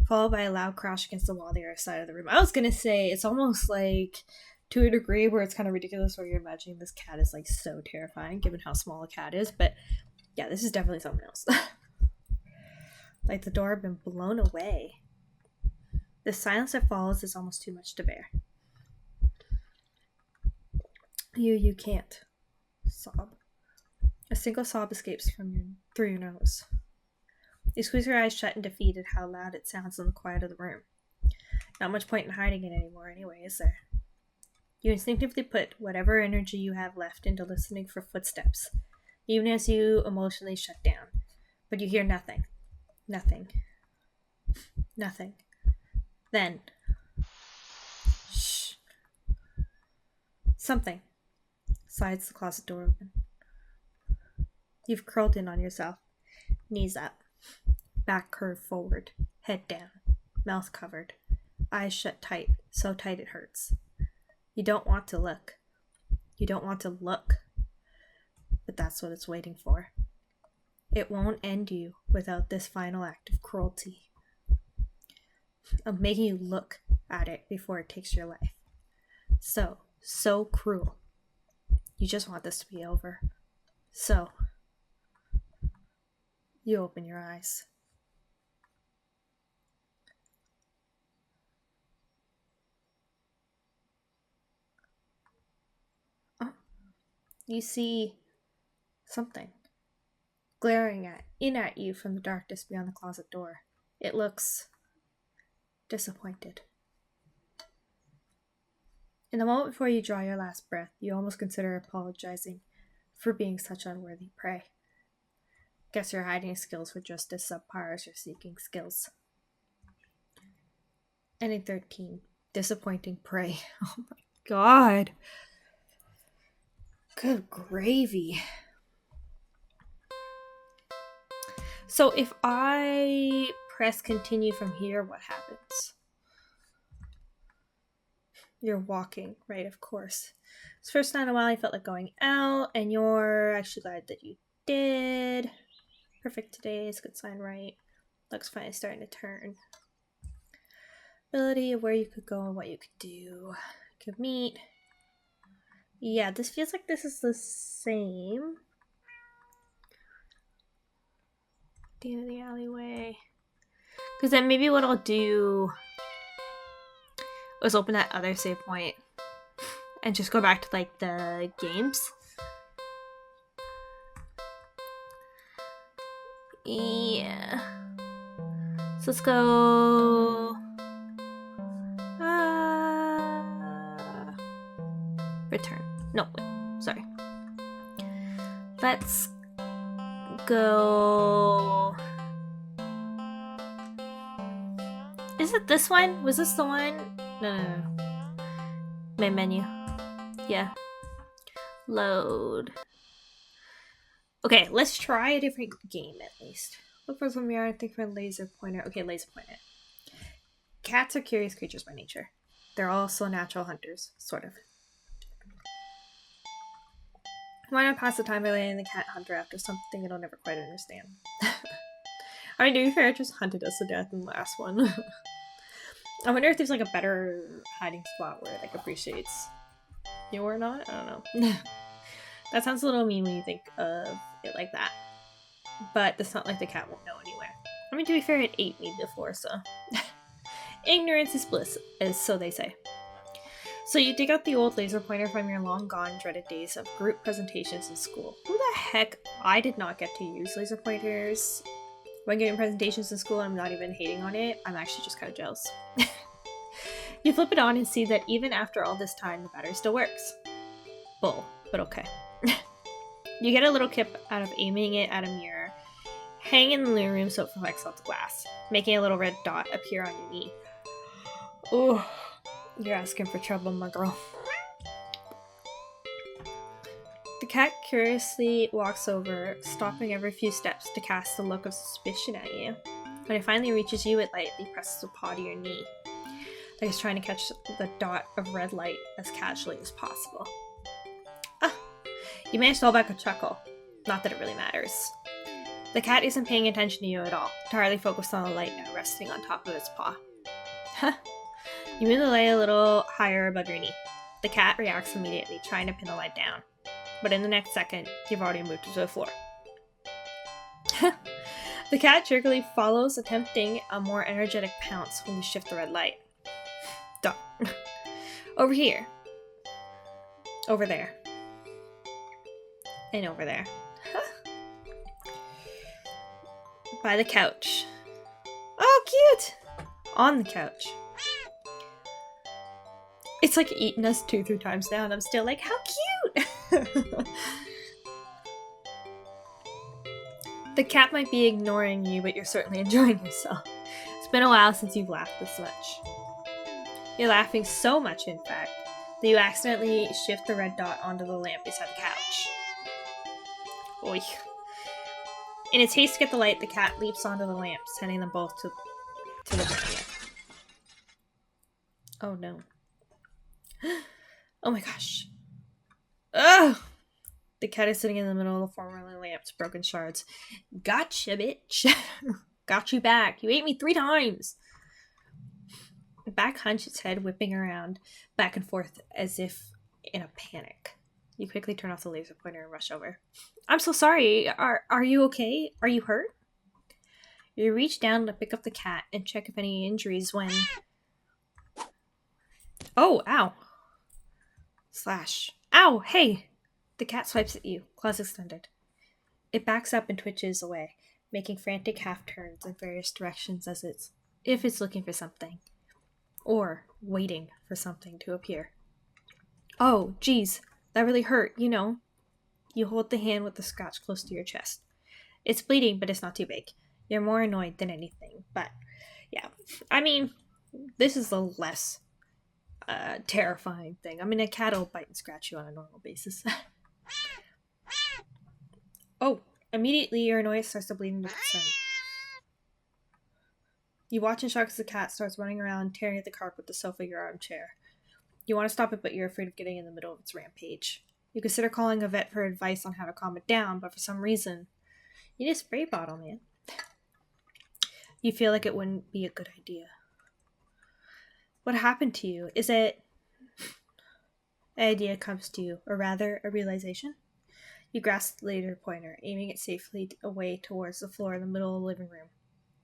followed by a loud crash against the wall on the other side of the room. I was gonna say, it's almost like to a degree where it's kind of ridiculous where you're imagining this cat is like so terrifying given how small a cat is, but yeah, this is definitely something else. Like the door had been blown away. The silence that follows is almost too much to bear. You can't. Sob. A single sob escapes through your nose. You squeeze your eyes shut in defeat at how loud it sounds in the quiet of the room. Not much point in hiding it anymore anyway, is there? You instinctively put whatever energy you have left into listening for footsteps, even as you emotionally shut down. But you hear nothing. Nothing. Nothing. Then. Shh. Something. Slides the closet door open. You've curled in on yourself. Knees up. Back curved forward. Head down. Mouth covered. Eyes shut tight. So tight it hurts. You don't want to look. You don't want to look. But that's what it's waiting for. It won't end you without this final act of cruelty. Of making you look at it before it takes your life. So cruel. You just want this to be over. So, you open your eyes. Oh, you see something glaring in at you from the darkness beyond the closet door. It looks disappointed. In the moment before you draw your last breath, you almost consider apologizing for being such unworthy prey. Guess your hiding skills were just as subpar as your seeking skills. Ending 13. Disappointing prey. Oh my god. Good gravy. So if I press continue from here, what happens? You're walking, right? Of course. It's first time in a while I felt like going out, and you're actually glad that you did. Perfect today. It's a good sign, right? Looks fine. It's starting to turn. Ability of where you could go and what you could do. Could meet. Yeah, this feels like this is the same. The end of the alleyway. Because then maybe what I'll do is open that other save point and just go back to like the games. Yeah. So let's go. Return. No, wait. Sorry. Let's go. Is it this one? Was this the one? No. Main menu. Yeah. Load. Okay, let's try a different game at least. Look for some mirror, think for a laser pointer. Okay, laser pointer. Cats are curious creatures by nature. They're also natural hunters, sort of. Why not pass the time by letting the cat hunter after something it'll never quite understand? I mean, to be fair, it just hunted us to death in the last one. I wonder if there's like a better hiding spot where it like appreciates you or not. I don't know. That sounds a little mean when you think of it like that. But it's not like the cat won't know anywhere. I mean, to be fair, it ate me before, so. Ignorance is bliss, as so they say. So you dig out the old laser pointer from your long gone dreaded days of group presentations in school. Who the heck? I did not get to use laser pointers when giving presentations in school. I'm not even hating on it. I'm actually just kind of jealous. You flip it on and see that even after all this time, the battery still works. Bull, but okay. You get a little kick out of aiming it at a mirror Hang in the living room so it reflects off the glass, making a little red dot appear on your knee. Oh, you're asking for trouble, my girl. The cat curiously walks over, stopping every few steps to cast a look of suspicion at you. When it finally reaches you, it lightly presses a paw to your knee, like it's trying to catch the dot of red light as casually as possible. Ah, you managed to hold back a chuckle. Not that it really matters. The cat isn't paying attention to you at all, entirely focused on the light now resting on top of its paw. Huh. You move the light a little higher above your knee. The cat reacts immediately, trying to pin the light down. But in the next second, you've already moved it to the floor. The cat jerkily follows, attempting a more energetic pounce when you shift the red light. Done. Over here. Over there. And over there. By the couch. Oh, cute! On the couch. It's like eaten us 2-3 times now, and I'm still like, how cute! The cat might be ignoring you, but you're certainly enjoying yourself. It's been a while since you've laughed this much. You're laughing so much, in fact, that you accidentally shift the red dot onto the lamp beside the couch. Oy. In its haste to get the light, the cat leaps onto the lamp, sending them both to the ground. Oh no. Oh my gosh. Ugh! The cat is sitting in the middle of the formerly lamp's broken shards. Gotcha, bitch. Got you back. You ate me 3 times. The back hunched its head, whipping around back and forth as if in a panic. You quickly turn off the laser pointer and rush over. I'm so sorry. Are you okay? Are you hurt? You reach down to pick up the cat and check if any injuries when... Oh, ow. Slash. Ow, hey! The cat swipes at you, claws extended. It backs up and twitches away, making frantic half-turns in various directions if it's looking for something. Or waiting for something to appear. Oh, geez. That really hurt, you know. You hold the hand with the scratch close to your chest. It's bleeding, but it's not too big. You're more annoyed than anything, but yeah. I mean, this is the less terrifying thing. I mean, a cat will bite and scratch you on a normal basis. Oh, immediately your annoyance starts to bleed into concern. You watch in shock as the cat starts running around, tearing at the carpet with the sofa of your armchair. You want to stop it, but you're afraid of getting in the middle of its rampage. You consider calling a vet for advice on how to calm it down, but for some reason, you need a spray bottle, man. You feel like it wouldn't be a good idea. What happened to you? Is it... An idea comes to you, or rather, a realization. You grasp the laser pointer, aiming it safely away towards the floor in the middle of the living room,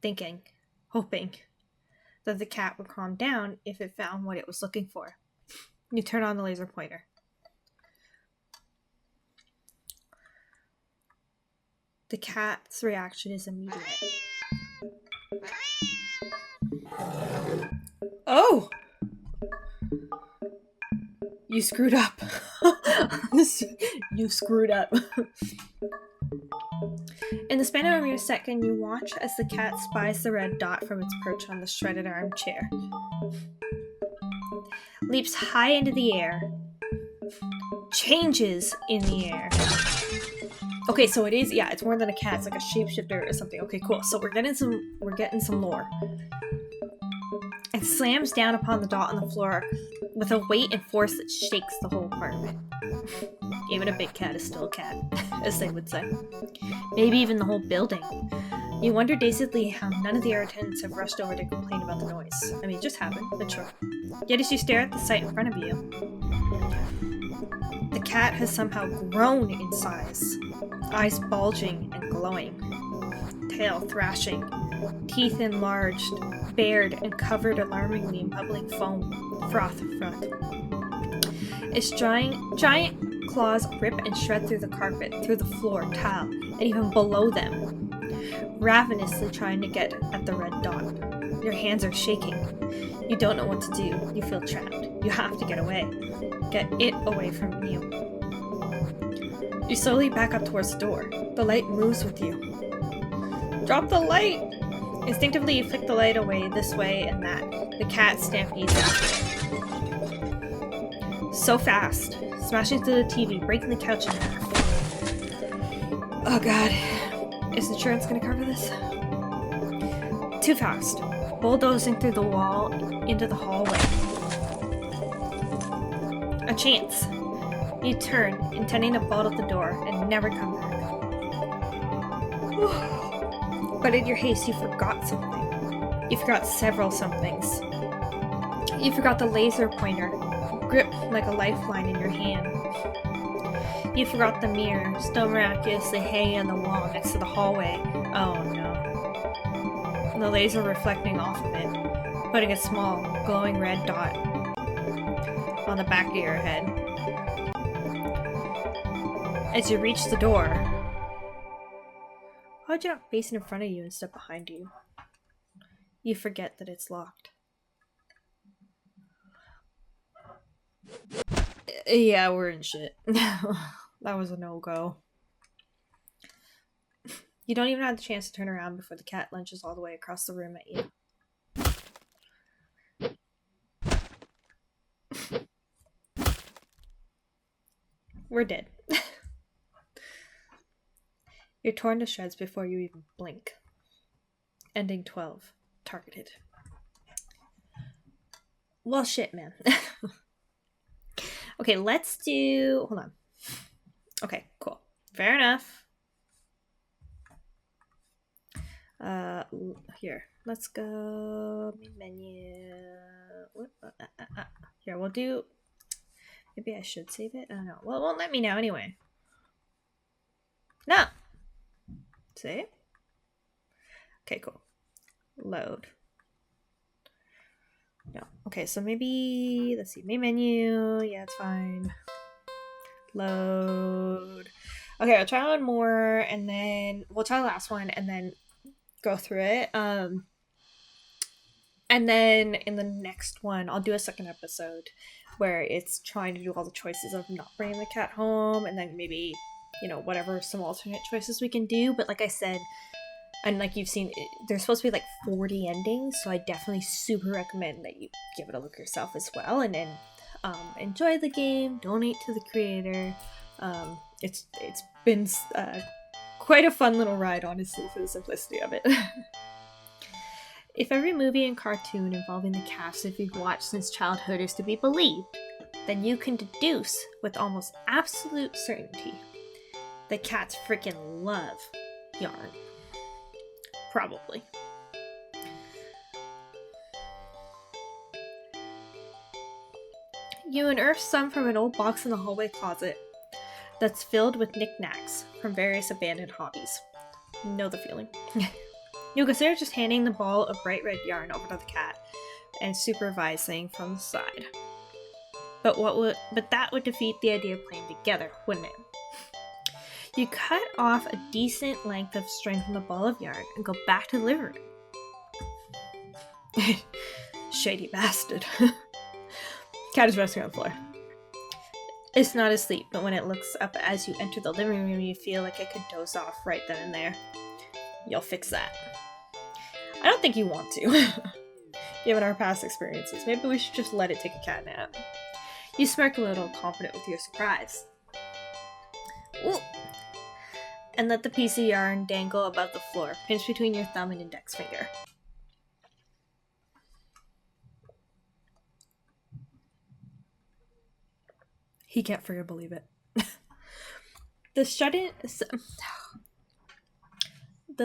thinking, hoping, that the cat would calm down if it found what it was looking for. You turn on the laser pointer. The cat's reaction is immediate. Oh! You screwed up. You screwed up. In the span of a mere second, you watch as the cat spies the red dot from its perch on the shredded armchair. Leaps high into the air. Changes in the air. Okay, so it is, yeah, it's more than a cat. It's like a shapeshifter or something. Okay, cool. So we're getting some lore. It slams down upon the dot on the floor with a weight and force that shakes the whole apartment. Even a big cat is still a cat, as they would say. Maybe even the whole building. You wonder dazedly how none of the other attendants have rushed over to complain about the noise. I mean, it just happened, but sure. Yet as you stare at the sight in front of you, the cat has somehow grown in size. Eyes bulging and glowing. Tail thrashing. Teeth enlarged, bared, and covered alarmingly in bubbling foam. Froth in front. Its giant claws rip and shred through the carpet, through the floor, tile, and even below them, ravenously trying to get at the red dot. Your hands are shaking. You don't know what to do. You feel trapped. You have to get away. Get it away from you. You slowly back up towards the door. The light moves with you. Drop the light! Instinctively, you flick the light away this way and that. The cat stampedes after it. So fast. Smashing through the TV, breaking the couch in half. Oh god. Is insurance gonna cover this? Too fast. Bulldozing through the wall into the hallway. A chance. You turn, intending to bolt at the door and never come back. But in your haste, you forgot something. You forgot several somethings. You forgot the laser pointer, gripped like a lifeline in your hand. You forgot the mirror, still miraculously hanging on the wall next to the hallway. Oh no. The laser reflecting off of it, putting a small, glowing red dot on the back of your head. As you reach the door, why'd you not face it in front of you instead behind you? You forget that it's locked. Yeah, we're in shit. That was a no-go. You don't even have the chance to turn around before the cat lunges all the way across the room at you. We're dead. You're torn to shreds before you even blink. Ending 12. Targeted. Well, shit, man. Okay, let's do... Hold on. Okay, cool. Fair enough. Here. Let's go... Menu... Here, we'll do... Maybe I should save it? I don't know. Well, it won't let me now anyway. No! Save? Okay, cool. Load. No. Okay, so maybe... Let's see. Main menu. Yeah, it's fine. Load. Okay, I'll try one more, and then... We'll try the last one, and then go through it. And then in the next one, I'll do a second episode where it's trying to do all the choices of not bringing the cat home, and then maybe, you know, whatever, some alternate choices we can do. But like I said, and like you've seen, there's supposed to be like 40 endings, so I definitely super recommend that you give it a look yourself as well, and then enjoy the game, donate to the creator. It's been quite a fun little ride, honestly, for the simplicity of it. If every movie and cartoon involving the cast that you've watched since childhood is to be believed, then you can deduce with almost absolute certainty that cats freaking love yarn. Probably. You unearth some from an old box in the hallway closet that's filled with knickknacks from various abandoned hobbies. Know the feeling. You consider just handing the ball of bright red yarn over to the cat and supervising from the side. But that would defeat the idea of playing together, wouldn't it? You cut off a decent length of string from the ball of yarn and go back to the living room. Shady bastard. Cat is resting on the floor. It's not asleep, but when it looks up as you enter the living room, you feel like it could doze off right then and there. You'll fix that. I don't think you want to, given our past experiences. Maybe we should just let it take a cat nap. You smirk a little, confident with your surprise. Ooh. And let the piece of yarn dangle above the floor, pinched between your thumb and index finger. He can't freaking believe it. The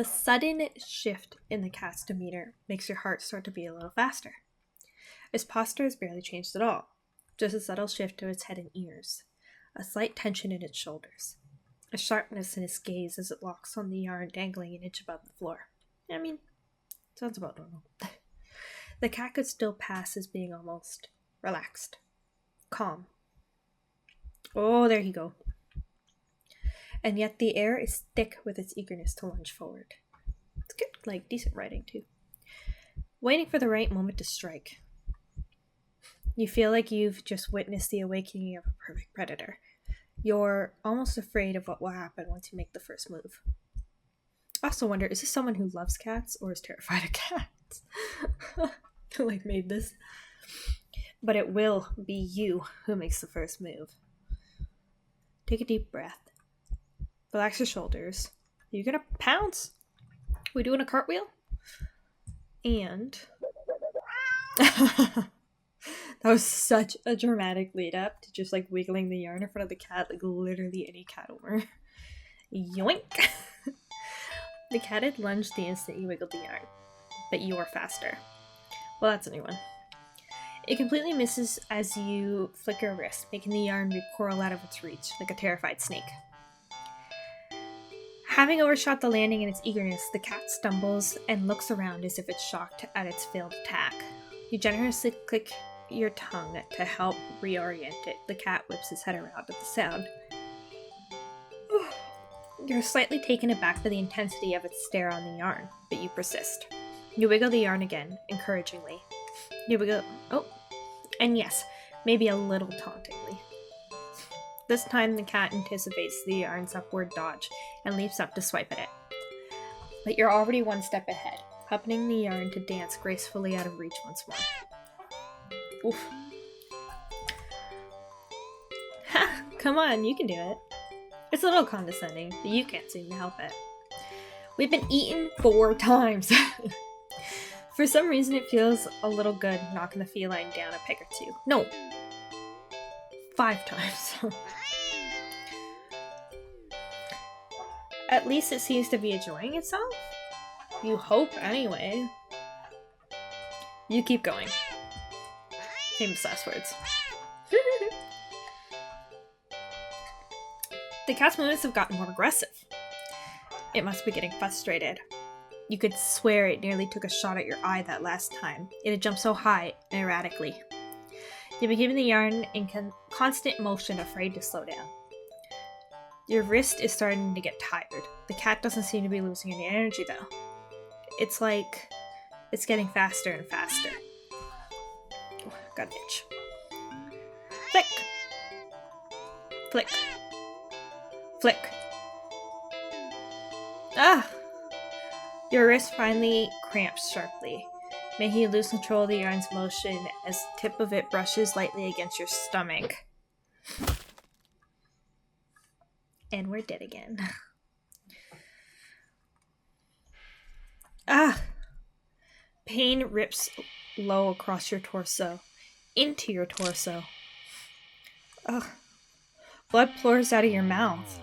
sudden shift in the cat's demeanor makes your heart start to beat a little faster. Its posture has barely changed at all, just a subtle shift to its head and ears, a slight tension in its shoulders, a sharpness in its gaze as it locks on the yarn dangling an inch above the floor. I mean, sounds about normal. The cat could still pass as being almost relaxed, calm. Oh, there you go. And yet the air is thick with its eagerness to lunge forward. It's good, like decent writing too. Waiting for the right moment to strike. You feel like you've just witnessed the awakening of a perfect predator. You're almost afraid of what will happen once you make the first move. I also wonder, is this someone who loves cats or is terrified of cats? Who like made this? But it will be you who makes the first move. Take a deep breath. Relax your shoulders. You're gonna pounce. We doing a cartwheel? And that was such a dramatic lead up to just like wiggling the yarn in front of the cat, like literally any cat owner. Yoink! The cat had lunged the instant you wiggled the yarn, but you were faster. Well, that's a new one. It completely misses as you flick your wrist, making the yarn recoil out of its reach, like a terrified snake. Having overshot the landing in its eagerness, the cat stumbles and looks around as if it's shocked at its failed attack. You generously click your tongue to help reorient it. The cat whips its head around at the sound. You're slightly taken aback by the intensity of its stare on the yarn, but you persist. You wiggle the yarn again, encouragingly. You wiggle... Oh, and yes, maybe a little tauntingly. This time the cat anticipates the yarn's upward dodge and leaps up to swipe at it. But you're already one step ahead, helping the yarn to dance gracefully out of reach once more. Oof. Ha! Come on, you can do it. It's a little condescending, but you can't seem to help it. We've been eaten 4 times. For some reason, it feels a little good knocking the feline down a peg or 2. No! 5 times. At least it seems to be enjoying itself. You hope, anyway. You keep going. Famous last words. The cat's movements have gotten more aggressive. It must be getting frustrated. You could swear it nearly took a shot at your eye that last time. It had jumped so high and erratically. You begin the yarn in constant motion, afraid to slow down. Your wrist is starting to get tired. The cat doesn't seem to be losing any energy, though. It's like it's getting faster and faster. Oh, got an itch. Flick! Flick. Flick. Ah! Your wrist finally cramps sharply, making you lose control of the yarn's motion as the tip of it brushes lightly against your stomach. And we're dead again. Ah! Pain rips low across your torso, into your torso. Ugh. Blood pours out of your mouth.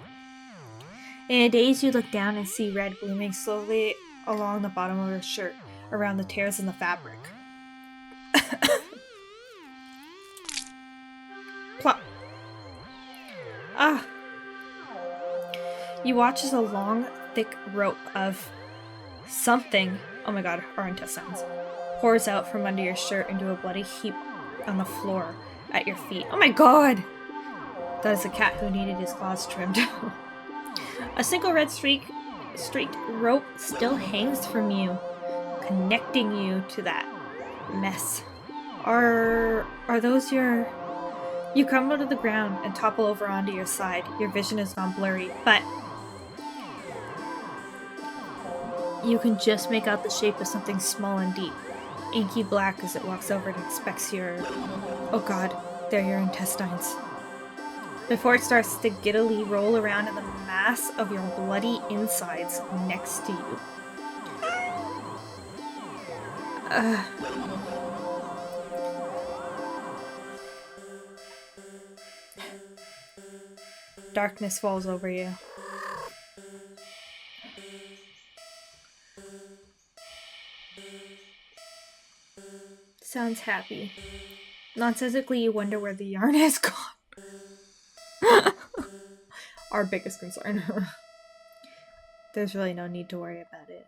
In a daze, you look down and see red blooming slowly along the bottom of your shirt, around the tears in the fabric. Plop. Ah! You watch as a long, thick rope of something, oh my god, our intestines, pours out from under your shirt into a bloody heap on the floor at your feet. Oh my god! That is a cat who needed his claws trimmed. A single red streaked rope still hangs from you, connecting you to that mess. Are those your... You crumble to the ground and topple over onto your side. Your vision has gone blurry, but you can just make out the shape of something small and deep, inky black as it walks over and inspects your... Oh god, they're your intestines. Before it starts to giddily roll around in the mass of your bloody insides next to you. Darkness falls over you. Sounds happy. Nonsensically, you wonder where the yarn has gone. Our biggest concern. There's really no need to worry about it.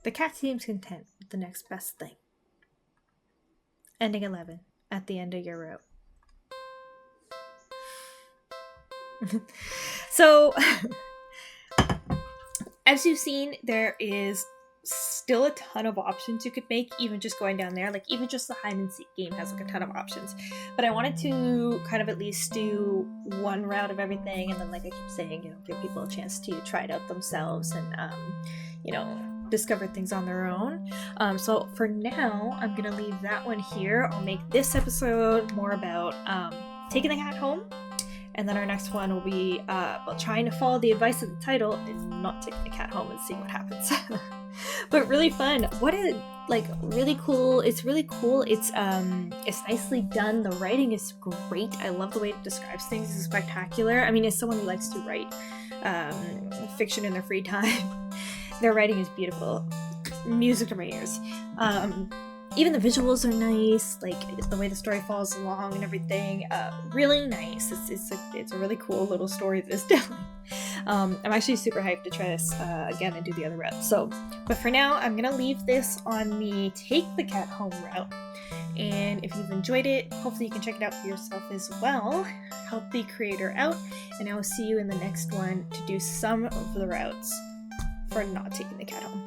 The cat seems content with the next best thing. Ending 11, at the end of your rope. So, as you've seen, there is still a ton of options you could make, even just going down there. Like, even just the hide and seek game has like a ton of options. But I wanted to kind of at least do one route of everything, and then, like I keep saying, you know, give people a chance to try it out themselves and, you know, discover things on their own. So for now, I'm gonna leave that one here. I'll make this episode more about taking the cat home. And then our next one will be about trying to follow the advice of the title and not taking the cat home and seeing what happens. But really fun. What is, like, really cool. It's really cool. It's nicely done. The writing is great. I love the way it describes things. It's spectacular. I mean, as someone who likes to write fiction in their free time, their writing is beautiful. Music to my ears. Even the visuals are nice, like the way the story follows along and everything. Really nice. It's a really cool little story that is telling. I'm actually super hyped to try this again and do the other route. So, but for now, I'm gonna leave this on the take the cat home route. And if you've enjoyed it, hopefully you can check it out for yourself as well. Help the creator out, and I will see you in the next one to do some of the routes for not taking the cat home.